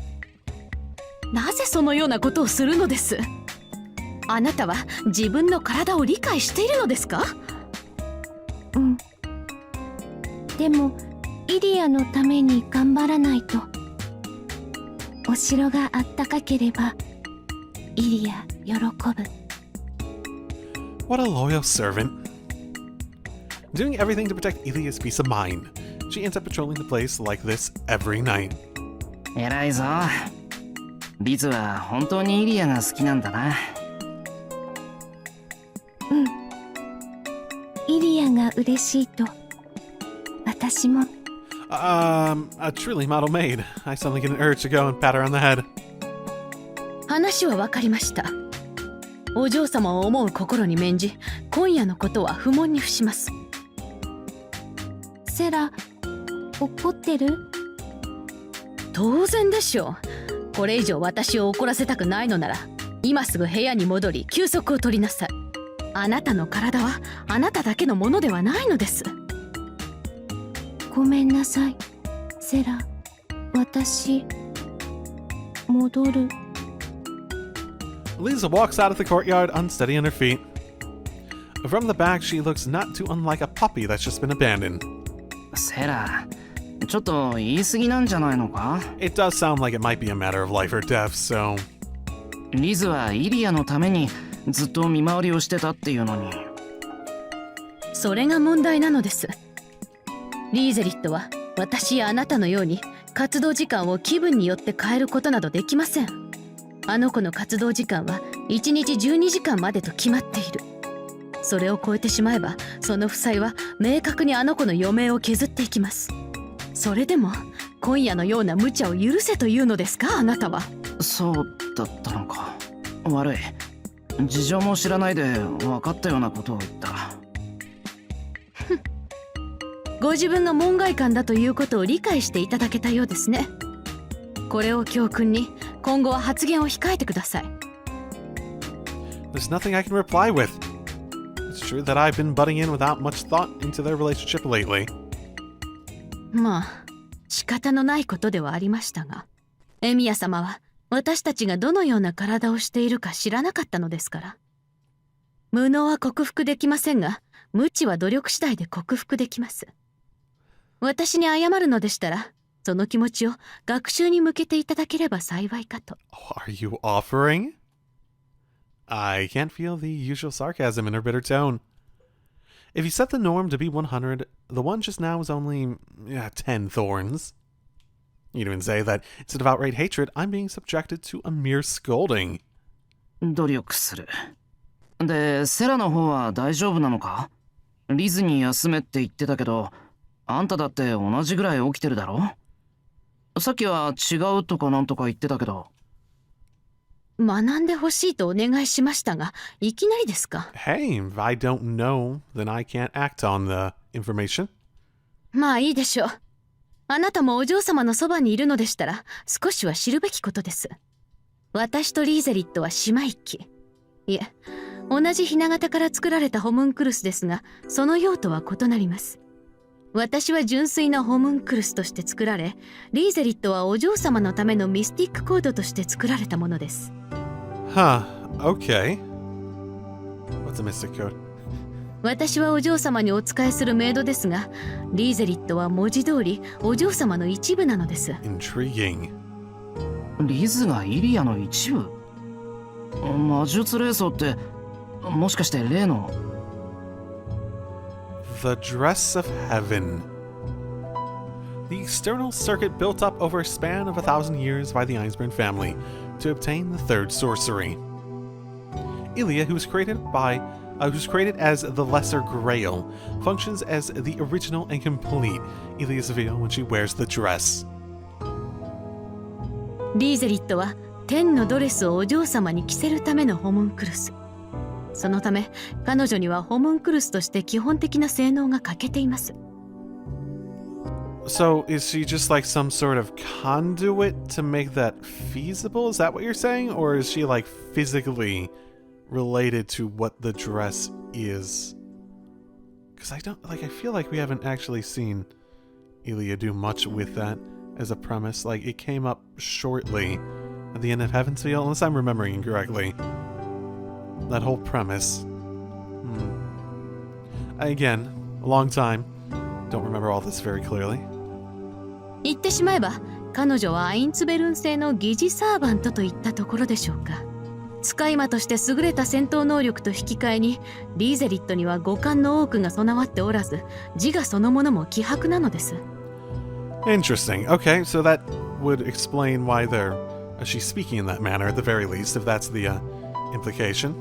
なぜそのようなことをするのです？あなたは自分の体を理解しているのですか？うん。でもイリアのために頑張らないと。お城があったかければイリア喜ぶ。 What a loyal servant. Doing everything to protect Ilia's peace of mind. She ends up patrolling the place like this every night. 偉いぞ。リズは本当にイリアが好きなんだな。うん。イリアが嬉しいと私も。A truly model maid. I suddenly get an urge to go and pat her on the head. 話は分かりました。お嬢様を思う心に免じ、今夜のことは不問に付します。セラ、怒ってる？当然でしょう。これ以上私を怒らせたくないのなら、今すぐ部屋に戻り休息を取りなさい。あなたの体はあなただけのものではないのです。ごめんなさい、セラ。私、戻る。Lisa walks out of the courtyard, unsteady on her feet. From the back, she looks not too unlike a puppy that's just been abandoned. セラ、ちょっと言い過ぎなんじゃないのか？ It does sound like it might be a matter of life or death, so... リズはイリアのためにずっと見回りをしてたっていうのに。それが問題なのです。リーゼリットは私やあなたのように活動時間を気分によって変えることなどできません。あの子の活動時間は1日12時間までと決まっている。それを超えてしまえばその負債は明確にあの子の余命を削っていきます。それでも今夜のような無茶を許せというのですか、あなたは。そうだったのか。悪い。事情も知らないで分かったようなことを言った。ご自分が門外漢だということを理解していただけたようですね。これを教訓に今後は発言を控えてください。There's nothing I can reply with. It's true that I've been butting in without much thought into their relationship lately. まあ仕方のないことではありましたが、エミヤ様は私たちがどのような体をしているか知らなかったのですから。無能は克服できませんが、無知は努力次第で克服できます。私に謝るのでしたら、その気持ちを学習に向けていただければ幸いかと。Are you offering? I can't feel the usual sarcasm in her bitter tone. If you set the norm to be 100, the one just now is only 10 thorns. You'd even say that instead of outright hatred, I'm being subjected to a mere scolding. 努力する。で、セラの方は大丈夫なのか？リズに休めって言ってたけど、あんただって同じぐらい起きてるだろ？さっきは違うとかなんとか言ってたけど。学んでほしいとお願いしましたが、いきなりですか？ Hey, if I don't know, then I can't act on the information. まあいいでしょう。あなたもお嬢様のそばにいるのでしたら、少しは知るべきことです。私とリーゼリットは姉妹機。いえ、同じひな形から作られたホムンクルスですが、その用途は異なります。私は純粋なホムンクルスとして作られ、リーゼリットはお嬢様のためのミスティックコードとして作られたものです。Huh, okay. What's a mystic code? 私はお嬢様にお仕えするメイドですが、リーゼリットは文字通りお嬢様の一部なのです。Intriguing. リズがイリアの一部？魔術霊装って、もしかして例のThe Dress of Heaven. The external circuit built up over a span of 1,000 years by the Einsburn family to obtain the third sorcery. Ilia, who was created by who's created as the Lesser Grail, functions as the original and complete Ilia's veil when she wears the dress. リーゼリットは天のドレスをお嬢様に着せるためのホムンクルス。そのため彼女にはホムンクルスとして基本的な性能が欠けています。So, is she just like some sort of conduit to make that feasible? Is that what you're saying? Or is she like physically related to what the dress is? Because I feel like we haven't actually seen Ilia do much with that as a premise. Like, it came up shortly at the end of Heaven's Seal, unless I'm remembering correctly. That whole premise. Again, a long time. Don't remember all this very clearly. 言ってしまえば彼女はアインツベルン製の疑似サーバントといったところでしょうか。使い魔として優れた戦闘能力と引き換えにリーゼリットには五感の多くが備わっておらず自我そのものも希薄なのです。 Interesting. Okay, so that would explain why she's speaking in that manner at the very least, if that's the implication.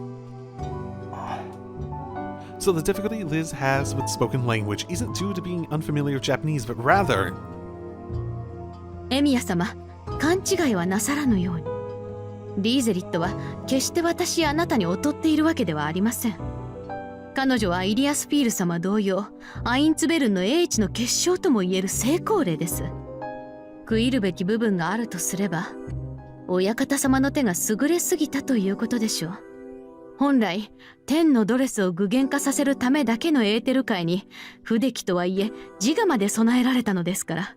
So the difficulty Liz has with spoken language isn't due to being unfamiliar with Japanese, but rather... エミヤ様、勘違いはなさらぬように。リーゼリットは決して私やあなたに劣っているわけではありません。彼女はイリアスフィール様同様、アインツベルンの英知の結晶ともいえる成功例です。悔いるべき部分があるとすれば、親方様の手が優れすぎたということでしょう。本来、天のドレスを具現化させるためだけのエーテル界に、不出来とはいえ自我まで備えられたのですから。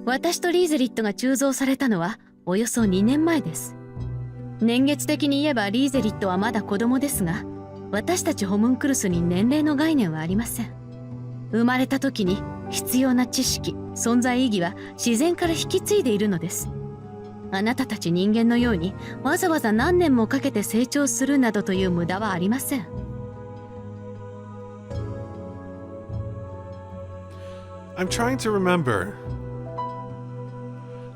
私とリーゼリットが鋳造されたのはおよそ2年前です。年月的に言えばリーゼリットはまだ子供ですが、私たちホムンクルスに年齢の概念はありません。生まれた時に必要な知識、存在意義は自然から引き継いでいるのです。あなたたち人間のようにわざわざ何年もかけて成長するなどという無駄はありません。I'm trying to remember.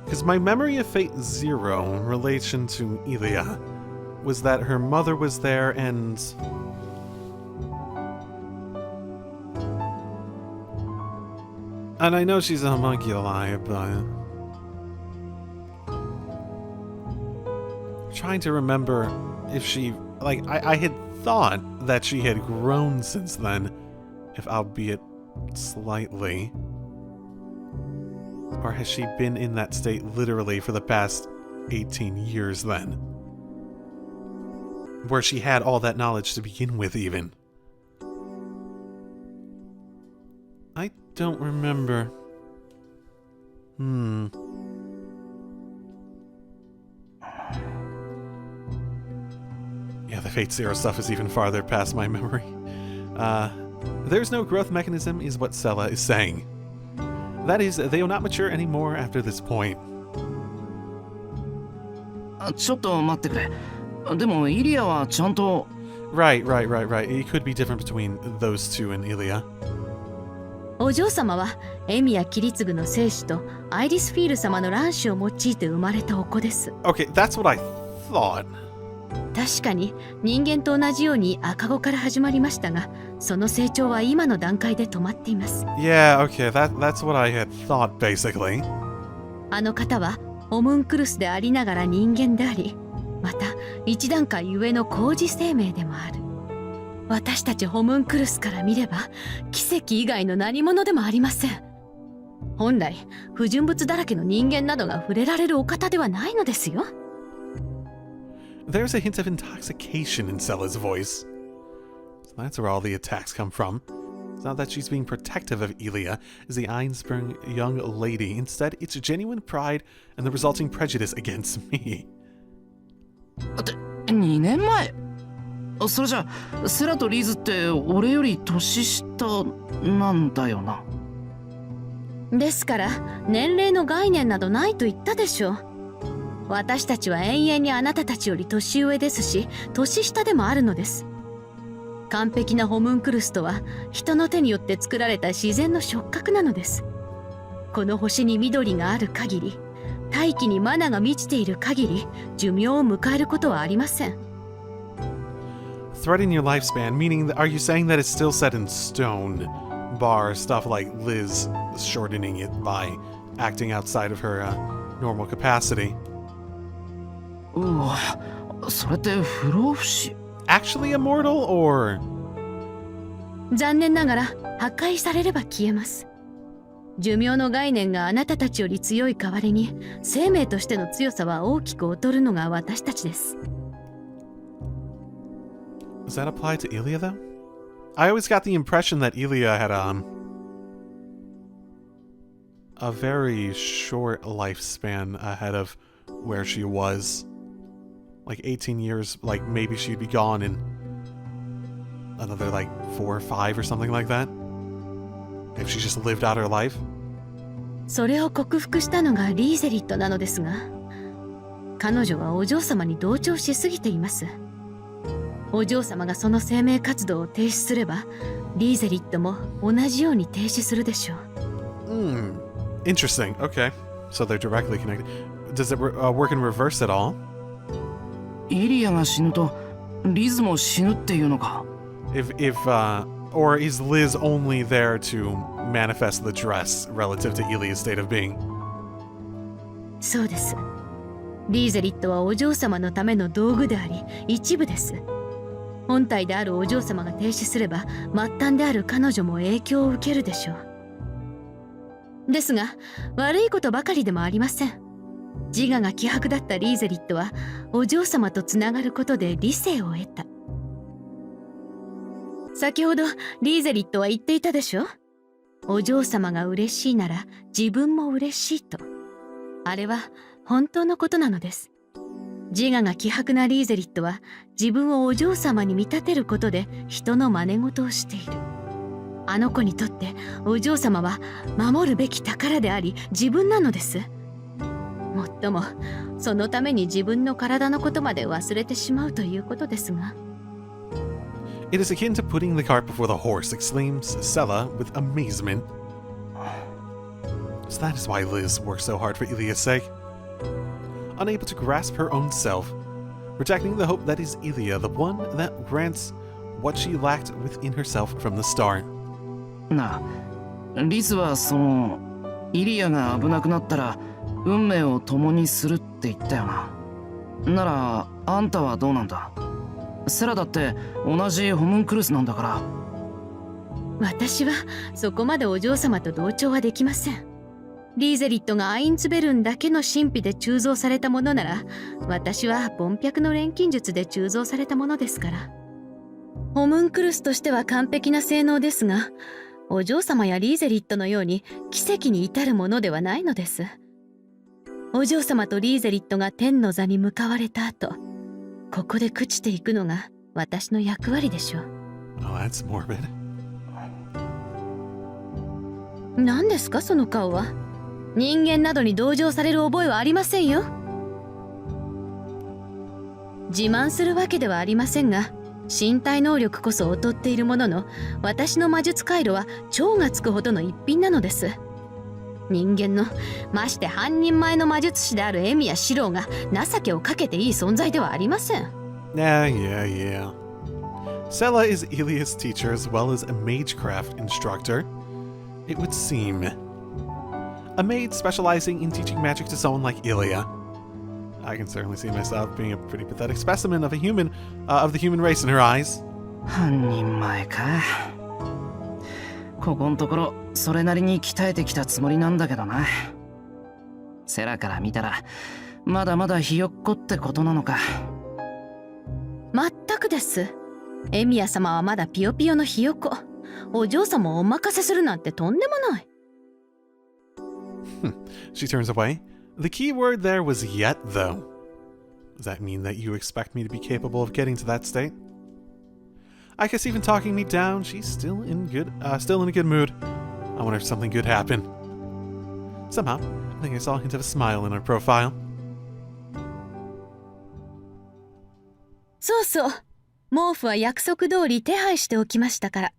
Because my memory of Fate Zero in relation to Ilia was that her mother was there and... And I know she's a homunculi, but... I'm trying to remember if she... Like, I had thought that she had grown since then, if albeit slightly. Or has she been in that state literally for the past 18 years then? Where she had all that knowledge to begin with, even. I don't remember. Yeah, the Fate Zero stuff is even farther past my memory. There's no growth mechanism is what Sella is saying. That is, they will not mature anymore after this point. ちょっと待ってくれ。でもイリアはちゃんと。Right. It could be different between those two and Ilia. お嬢様はエミヤキリツグの精子とアイリスフィール様の卵子を用いて生まれたお子です。Okay, that's what I thought. 確かに人間と同じように赤子から始まりましたが、その成長は今の段階で止まっています。Yeah, okay, that's what I had thought, basically. あの方はホムンクルスでありながら人間であり、また一段階上の高次生命でもある。私たちホムンクルスから見れば奇跡以外の何者でもありません。本来不純物だらけの人間などが触れられるお方ではないのですよ。There's a hint of intoxication in Sella's voice. So that's where all the attacks come from. It's not that she's being protective of Ilia as the Einspring young lady. Instead, it's genuine pride and the resulting prejudice against me. って2年前？それじゃセラとリーズって俺より年下なんだよな。ですから年齢の概念などないと言ったでしょう。私たちは永遠にあなたたちより年上ですし、年下でもあるのです。完璧なホムンクルスとは人の手によって作られた自然の触覚なのです。この星に緑がある限り、大気にマナが満ちている限り、寿命を迎えることはありません。Threaten your lifespan, meaning that, are you saying that it's still set in stone? Bar stuff like Liz shortening it by acting outside of her normal capacity. うわ、それって不老不死。Actually immortal, or...残念ながら破壊されれば消えます。寿命の概念があなたたちより強い代わりに、生命としての強さは大きく劣るのが私たちです。Does that apply to Ilia, though? I always got the impression that Ilia had a very short lifespan ahead of where she was. Like 18 years, like maybe she'd be gone in another like 4 or 5 or something like that. If she just lived out her life. それを克服したのがリーゼリットなのですが、彼女はお嬢様に同調しすぎています。お嬢様がその生命活動を停止すれば、リーゼリットも同じように停止するでしょう。Interesting. Okay. So they're directly connected. Does it work in reverse at all? イリアが死ぬとリズも死ぬっていうのか。Or is Liz only there to manifest the dress relative to Ilia's state of being? そうです。リーゼリットはお嬢様のための道具であり、一部です。本体であるお嬢様が停止すれば、末端である彼女も影響を受けるでしょう。ですが、悪いことばかりでもありません。自我が希薄だったリーゼリットは、お嬢様とつながることで理性を得た。先ほどリーゼリットは言っていたでしょ。お嬢様が嬉しいなら自分も嬉しいと。あれは本当のことなのです。自我が希薄なリーゼリットは自分をお嬢様に見立てることで人の真似事をしている。あの子にとってお嬢様は守るべき宝であり自分なのです。もっともそのために自分の体のことまで忘れてしまうということですが。It is akin to putting the cart before the horse, exclaims Sella with amazement. So that is why Liz worked so hard for Ilia's sake. Unable to grasp her own self, rejecting the hope that is Ilia, the one that grants what she lacked within herself from the start. なあ、リズはそのイリアが危なくなったら運命を共にするって言ったよな。ならあんたはどうなんだ。セラだって同じホムンクルスなんだから。私はそこまでお嬢様と同調はできません。リーゼリットがアインツベルンだけの神秘で鋳造されたものなら、私はボンピャクの錬金術で鋳造されたものですから。ホムンクルスとしては完璧な性能ですが、お嬢様やリーゼリットのように奇跡に至るものではないのです。お嬢様とリーゼリットが天の座に向かわれた後、ここで朽ちていくのが私の役割でしょう。Oh, that's morbid. 何ですかその顔は。人間などに同情される覚えはありませんよ。自慢するわけではありませんが、身体能力こそ劣っているものの、私の魔術回路は超がつくほどの一品なのです。人間の、まして半人前の魔術師であるエミやシローが情けをかけていい存在ではありません。Yeah. Sella is Ilia's teacher as well as a magecraft instructor, it would seem. A maid specializing in teaching magic to someone like Ilia. I can certainly see myself being a pretty pathetic specimen of a human, of the human race in her eyes. 半人前か。ここんところそれなりに鍛えてきたつもりなんだけどな。セラから見たらまだまだひよっこってことなのか。全くです。エミヤ様はまだピヨピヨのひよこ。お嬢様をお任せするなんてとんでもない。She turns away. The key word there was yet, though. Does that mean that you expect me to be capable of getting to that state? I guess even talking me down, she's still in a good mood. I wonder if something good happened. Somehow, I think I saw a hint of a smile in her profile. そうそう。毛布は約束通り手配しておきましたから。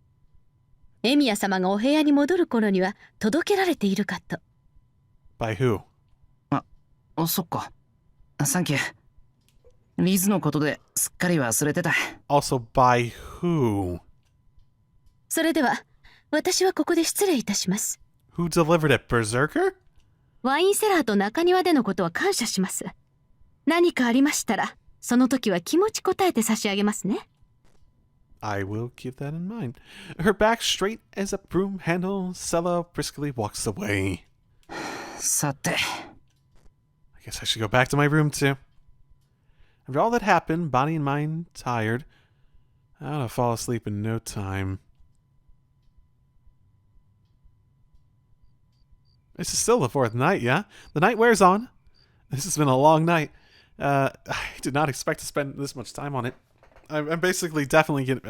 エミヤ様がお部屋に戻る頃には届けられているかと。By who? そっか。サンキュー。リズのことですっかり忘れてた。 Also, by who? それでは私はここで失礼いたします。 Who delivered it? Berserker? ワインセラーと中庭でのことは感謝します。何かありましたらその時は気持ちこたえて差し上げますね。 I will keep that in mind. Her back straight as a broom handle, Sella briskly walks away. さて I guess I should go back to my room too. After all that happened, body and mind tired, I'm gonna fall asleep in no time. This is still the fourth night, yeah? The night wears on. This has been a long night. I did not expect to spend this much time on it. I'm basically definitely getting...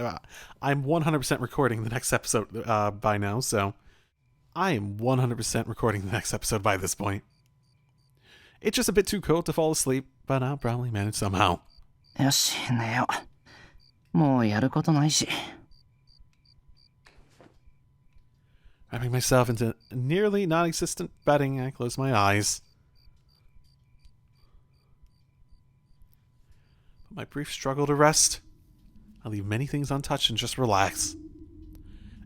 I'm 100% recording the next episode by now, so... I am 100% recording the next episode by this point. It's just a bit too cold to fall asleep, but I'll probably manage somehow. よし寝よう。もうやることないし。 Wrapping myself into nearly non-existent bedding, I close my eyes. But my brief struggle to rest, I leave many things untouched and just relax.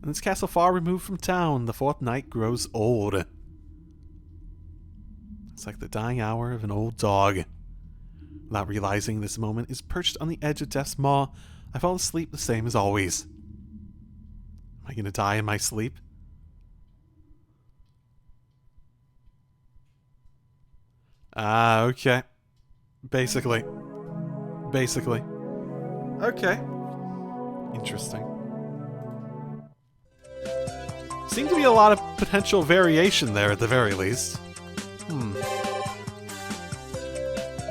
In this castle far removed from town, the fourth night grows old. It's like the dying hour of an old dog. Without realizing this moment is perched on the edge of death's maw, I fall asleep the same as always. Am I going to die in my sleep? Okay. Basically. Okay. Interesting. Seemed to be a lot of potential variation there at the very least. What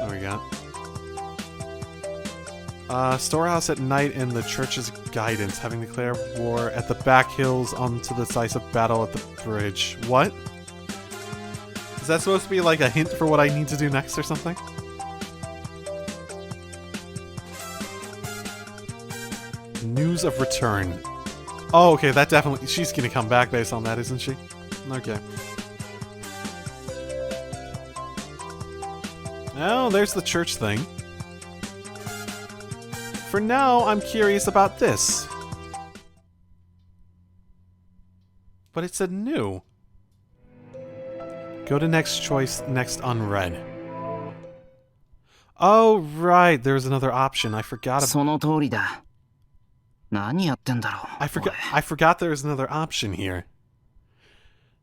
do we got? Storehouse at night and the church's guidance, having declared war at the back hills onto the decisive battle at the bridge. What? Is that supposed to be like a hint for what I need to do next or something? News of return. Oh, okay, that definitely... She's gonna come back based on that, isn't she? Okay. Oh, there's the church thing. For now, I'm curious about this. But it said new. Go to next choice, next unread. Oh, right, there's another option. I forgot about... その通りだ。何やってんだろう。 I forgot there was another option here.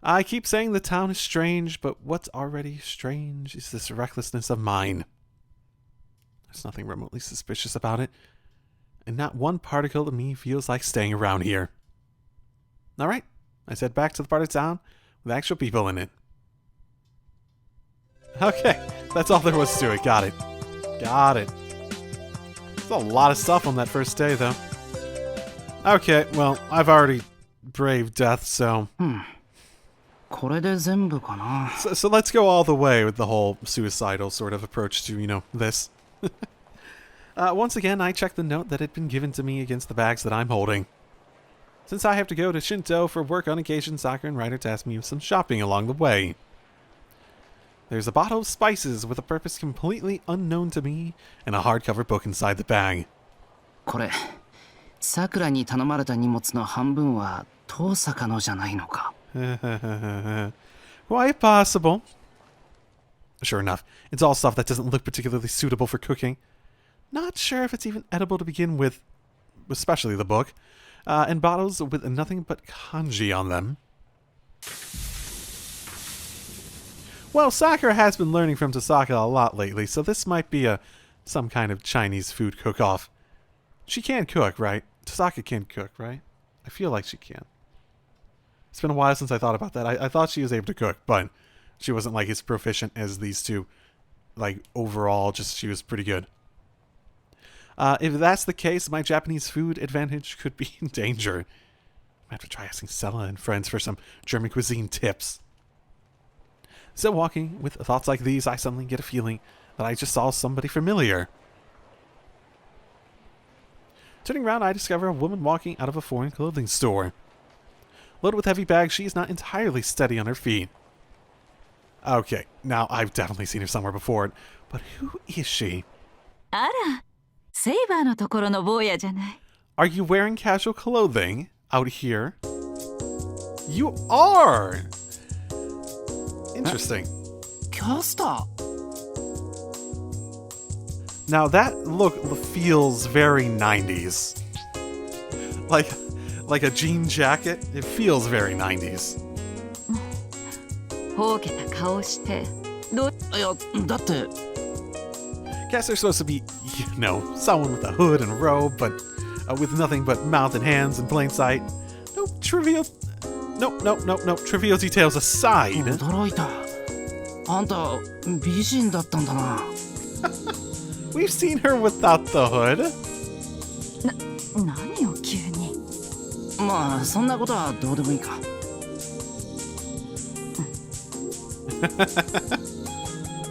I keep saying the town is strange, but what's already strange is this recklessness of mine. There's nothing remotely suspicious about it, and not one particle of me feels like staying around here. Alright, I head back to the part of town with actual people in it. Okay, that's all there was to it. Got it. Got it. There's a lot of stuff on that first day, though. Okay, well, I've already braved death, so... これで全部かな。 So let's go all the way with the whole suicidal sort of approach to, you know, this. Once again, I checked the note that had been given to me against the bags that I'm holding. Since I have to go to Shinto for work on occasion, Sakura and Ryder tasked me with some shopping along the way. There's a bottle of spices with a purpose completely unknown to me and a hardcover book inside the bag. これ、さくらに頼まれた荷物の半分は遠坂のじゃないのか。 Quite possible. Sure enough, it's all stuff that doesn't look particularly suitable for cooking. Not sure if it's even edible to begin with, especially the book, and bottles with nothing but kanji on them. Well, Sakura has been learning from Tasaka a lot lately, so this might be some kind of Chinese food cook-off. She can cook, right? Tasaka can cook, right? I feel like she can. It's been a while since I thought about that. I thought she was able to cook, but she wasn't like as proficient as these two. Like, overall, just she was pretty good. If that's the case, my Japanese food advantage could be in danger. I have to try asking Sella and friends for some German cuisine tips. Still walking with thoughts like these, I suddenly get a feeling that I just saw somebody familiar. Turning around, I discover a woman walking out of a foreign clothing store. Loaded with heavy bags, she is not entirely steady on her feet. Okay, now I've definitely seen her somewhere before, but who is she? あら、セイバーのところの坊やじゃない。Are you wearing casual clothing out here? You are! Interesting. キャスター Now that look feels very 90s. Like a jean jacket, it feels very 90s. ほうけた顔してどう。いやだって Guess they're supposed to be, someone with a hood and a robe, but with nothing but mouth and hands in plain sight. No trivial details aside. 驚いた。あんた美人だったんだな。We've seen her without the hood. 何よ急に。まあそんなことはどうでもいいか。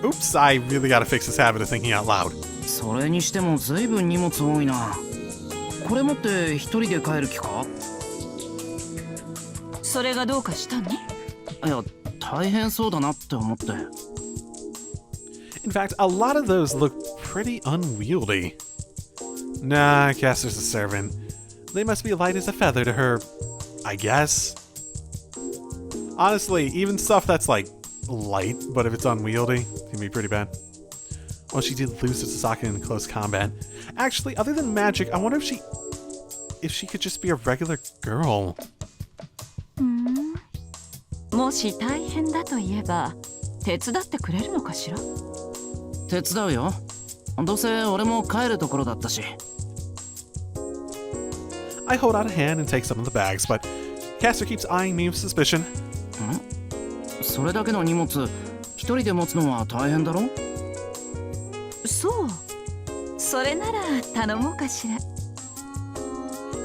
Oops, I really gotta fix this habit of thinking out loud. それにしてもずいぶん荷物多いな。これ持って一人で帰る気か？それがどうかしたの？いや大変そうだなって思って。In fact, a lot of those look pretty unwieldy. Nah, Caster's a servant. They must be light as a feather to her, I guess. Honestly, even stuff that's like light, but if it's unwieldy, it can be pretty bad. Well, she did lose to Sasaka in close combat. Actually, other than magic, I wonder if she could just be a regular girl. もし大変だと言えば手伝ってくれるのかしら？手伝うよ。どうせ俺も帰るところだったし。I hold out a hand and take some of the bags, but Caster keeps eyeing me with suspicion. それだけの荷物一人で持つのは大変だろ？そう。それなら頼もうかしら。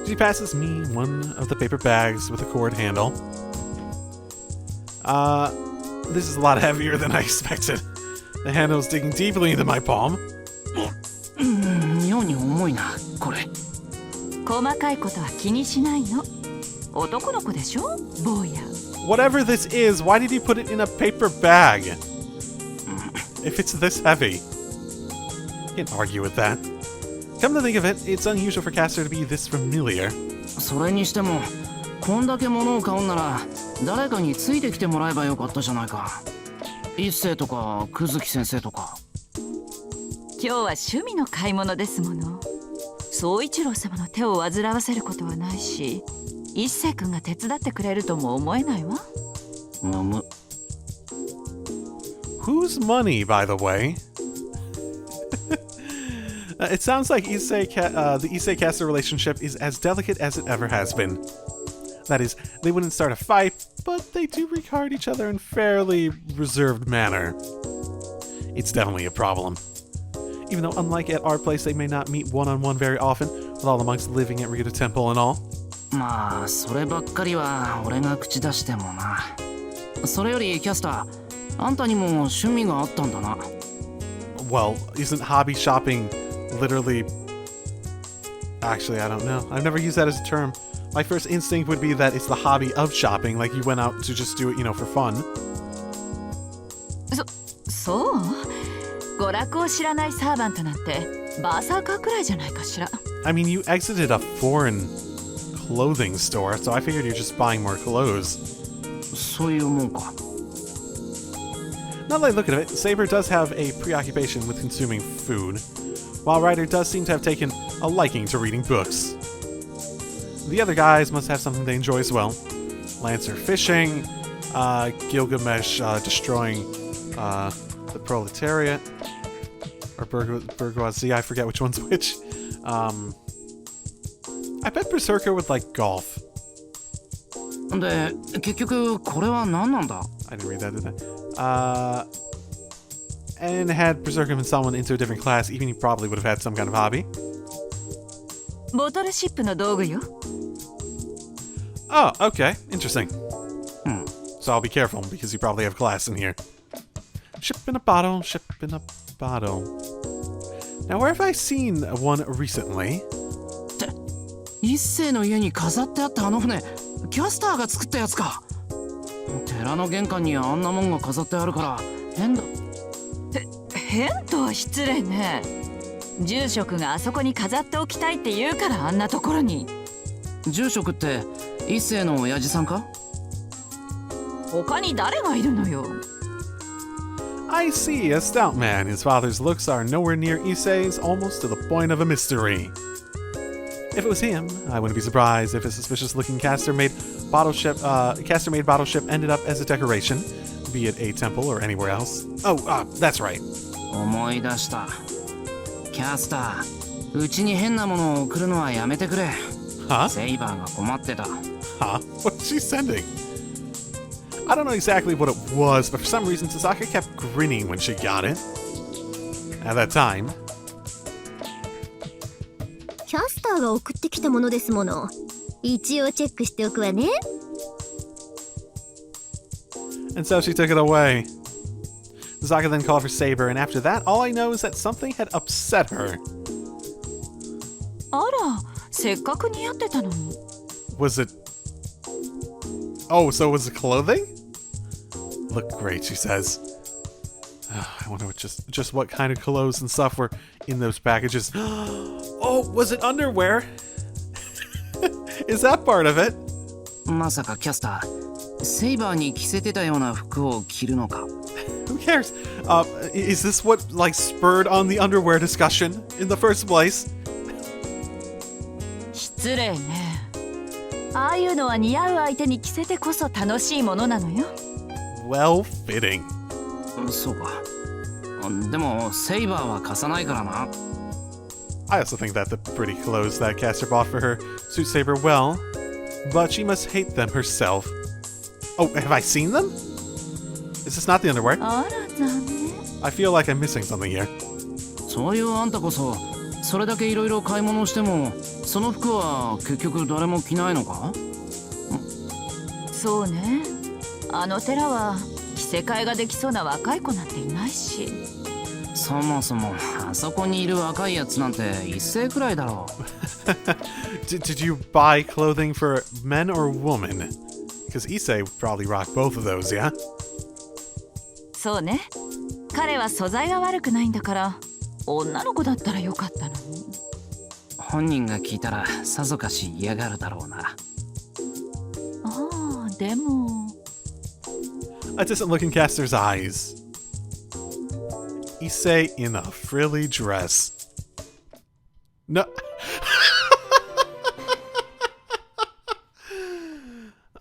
She passes me one of the paper bags with a cord handle. This is a lot heavier than I expected. The handle is digging deeply into my palm. 妙に重いなこれ。細かいことは気にしないの。男の子でしょ、坊や。Whatever this is, why did he put it in a paper bag? If it's this heavy. Can't argue with that. Come to think of it, it's unusual for Caster to be this familiar. それにしてもこんだけ物を買うんなら誰かについてきてもらえばよかったじゃないか。一星とか久月先生とか。今日は趣味の買い物ですもの。宗一郎様の手を煩わせることはないし、一星君が手伝ってくれるとも思えないわ。Whose money, by the way? It sounds like the Issei-Caster relationship is as delicate as it ever has been. That is, they wouldn't start a fight, but they do regard each other in fairly reserved manner. It's definitely a problem. Even though, unlike at our place, they may not meet one-on-one very often, with all the monks living at Ryuta Temple and all. まあそればっかりは俺が口出してもな。それよりキャスター、あんたにも趣味があったんだな。Well, isn't hobby shopping literally... Actually, I don't know. I've never used that as a term. My first instinct would be that it's the hobby of shopping, like you went out to just do it, for fun. そう？娯楽を知らないサーバントなんてバーサーカーくらいじゃないかしら。I mean, you exited a foreign clothing store, so I figured you're just buying more clothes. そういうもんか。Now that I look at it, Saber does have a preoccupation with consuming food, while Ryder does seem to have taken a liking to reading books. The other guys must have something they enjoy as well. Lancer fishing, Gilgamesh destroying the proletariat, or bourgeoisie, I forget which one's which. I bet Berserker would like golf. で、結局これは何なんだ？ I didn't read that, did I? And had Berserker been someone into a different class, even he probably would have had some kind of hobby. ボトルシップの道具よ。Oh, okay. Interesting. So I'll be careful, because you probably have class in here. Ship in a bottle, ship in a bottle. Now, where have I seen one recently? 一星の家に飾ってあったあの船、キャスターが作ったやつか。寺の玄関にあんなもんが飾ってあるから変だ。変とは失礼ね。住職があそこに飾っておきたいって言うからあんなところに。住職って一世の親父さんか？他に誰がいるのよ。I see, a stout man. His father's looks are nowhere near Issei's, almost to the point of a mystery. If it was him, I wouldn't be surprised if a suspicious-looking caster-made bottle ship ended up as a decoration, be it a temple or anywhere else. Oh, that's right. 思い出した。キャスター、うちに変なものを送るのはやめてくれ。Huh? セイバーが困ってた。Huh? What's she sending? I don't know exactly what it was, but for some reason Sasaka kept grinning when she got it. At that time, キャスターが送ってきたものですもの。一応チェックしておくわね。and so she took it away. Sasaka then called for Saber, and after that, all I know is that something had upset her. あら、せっかく似合ってたのに。Was it... Oh, so it was it clothing? Look great, she says. I wonder what just what kind of clothes and stuff were in those packages. Oh, was it underwear? Is that part of it? まさかキャスター、セイバーに着せてたような服を着るのか？ Who cares? Is this what, like, spurred on the underwear discussion in the first place? 失礼ね。ああいうのは似合う相手に着せてこそ楽しいものなのよ。Well fitting. そうか。でもセイバーは貸さないからな。I also think that the pretty clothes that Caster bought for her suit Saber well, but she must hate them herself. Oh, have I seen them? Is this not the underwear? あら残念。I feel like I'm missing something here. そういうあんたこそ、それだけいろいろ買い物しても、その服は結局誰も着ないのか？そうね。あの寺は着せ替えができそうな若い子なんていないし。そもそもあそこにいる若いやつなんて一世くらいだろう。Did you buy clothing for men or women? Because Issei would probably rock both of those, yeah? そうね。彼は素材が悪くないんだから、女の子だったらよかったのに。本人が聞いたらさぞかし嫌がるだろうな。ああ、でも。A distant look in Caster's eyes. Issei in a frilly dress. No.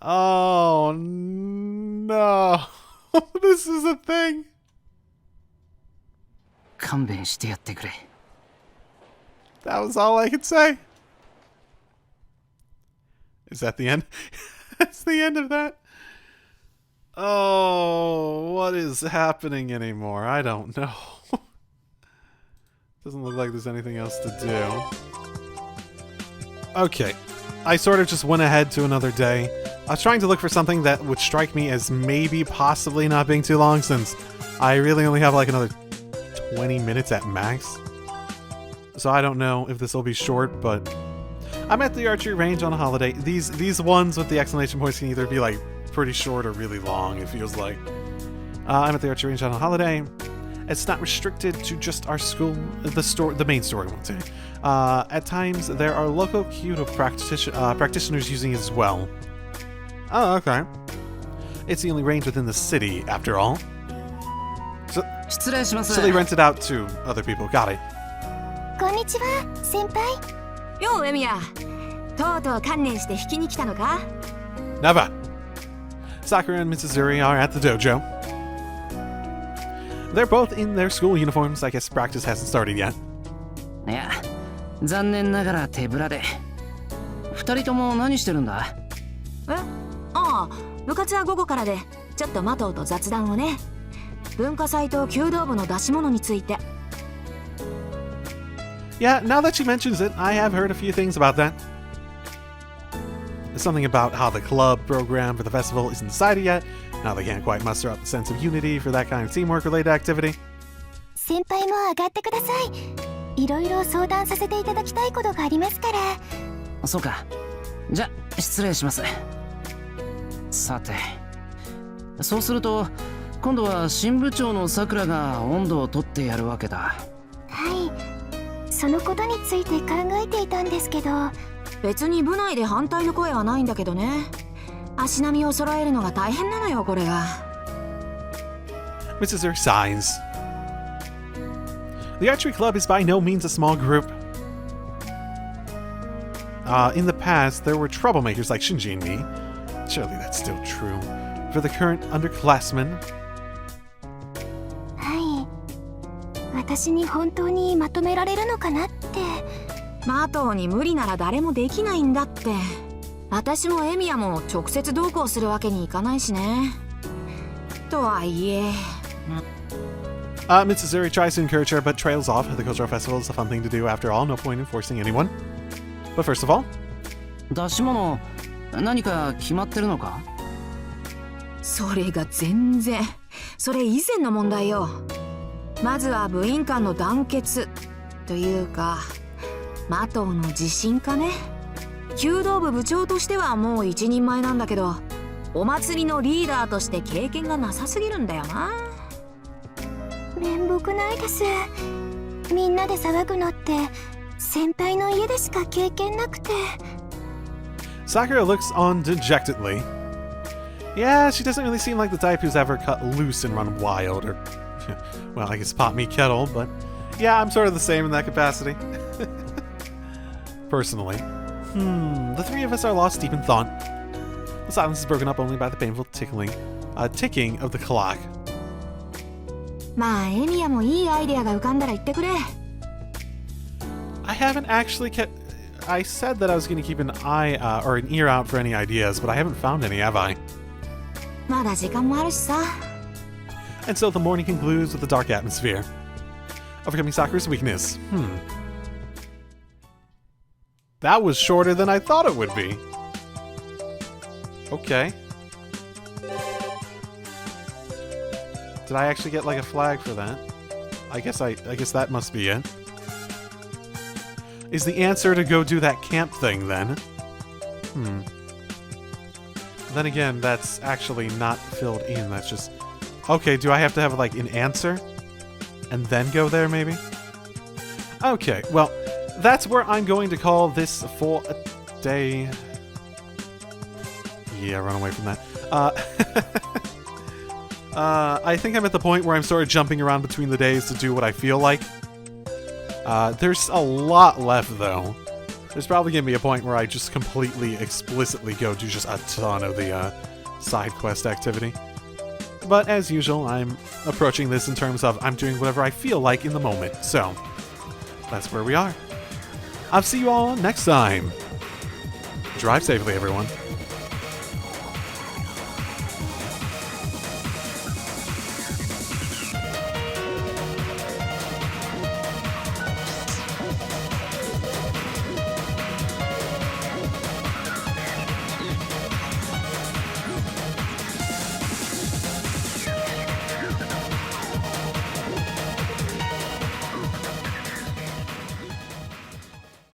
Oh no. This is a thing. 勘弁してやってくれ。That was all I could say. Is that the end? That's the end of that. Oh, what is happening anymore? I don't know. Doesn't look like there's anything else to do. Okay. I sort of just went ahead to another day. I was trying to look for something that would strike me as maybe possibly not being too long, since I really only have like another 20 minutes at max. So I don't know if this will be short, but I'm at the archery range on a holiday. These ones with the exclamation points can either be like pretty short or really long, it feels like. I'm at the archery range on a holiday. It's not restricted to just our school, the main store, I won't say. At times, there are local Kyudo practitioners using it as well. Oh, okay. It's the only range within the city, after all. So they rent it out to other people. Got it. こんにちは、先輩。ようエミヤ、とうとう観念して引きに来たのか？ Never. Sakura and Mitsuzuri are at the dojo. They're both in their school uniforms. I guess practice hasn't started yet. いや、残念ながら手ぶらで。二人とも何してるんだ？え？ああ、部活は午後からで、ちょっとマトウと雑談をね。文化祭と弓道部の出し物について。Yeah, now that she mentions it, I have heard a few things about that. There's something about how the club program for the festival isn't decided yet. Now they can't quite muster up the sense of unity for that kind of teamwork-related activity. 先輩も上がってください。いろいろ相談させていただきたいことがありますから。そうか。じゃ、失礼します。さて、そうすると、今度は新部長のさくらが温度を取ってやるわけだ。はい。そのことについて考えていたんですけど。別に部内で反対の声はないんだけどね。足並みを揃えるのが大変なのよ、これが。Mrs. sighs. The archery club is by no means a small group. In the past, there were troublemakers like Shinji and me. Surely that's still true. For the current underclassmen. はい。私に本当にまとめられるのかなって。マトウに無理なら誰もできないんだって。私もエミヤも直接同行するわけにいかないしね。とはいえ。Mitsuzuri tries to encourage her, but trails off. The cultural festival is a fun thing to do after all. No point in forcing anyone. But first of all, 出し物何か決まってるのか？それが全然。それ以前の問題よ。まずは部員間の団結というか、マトウの自信かね。弓道部部長としてはもう一人前なんだけど、お祭りのリーダーとして経験がなさすぎるんだよな。面目ないです。みんなで騒ぐのって先輩の家でしか経験なくて。Sakura looks on dejectedly. Yeah, she doesn't really seem like the type who's ever cut loose and run wild, or, well, I guess pot me kettle, but yeah, I'm sort of the same in that capacity. Personally. The three of us are lost deep in thought. The silence is broken up only by the painful ticking of the clock. まあエミヤもいいアイデアが浮かんだら言ってくれ。I haven't actually kept... I said that I was going to keep an eye or an ear out for any ideas, but I haven't found any, have I? まだ時間もあるしさ。And so the morning concludes with a dark atmosphere. Overcoming Sakura's weakness. That was shorter than I thought it would be. Okay. Did I actually get like a flag for that? I guess that must be it. Is the answer to go do that camp thing then? Then again, that's actually not filled in. That's just... Okay, do I have to have like an answer? And then go there maybe? Okay, well, that's where I'm going to call this for a day. Yeah, run away from that. I think I'm at the point where I'm sort of jumping around between the days to do what I feel like. There's a lot left, though. There's probably going to be a point where I just completely, explicitly go do just a ton of the side quest activity. But as usual, I'm approaching this in terms of I'm doing whatever I feel like in the moment. So, that's where we are. I'll see you all next time. Drive safely, everyone.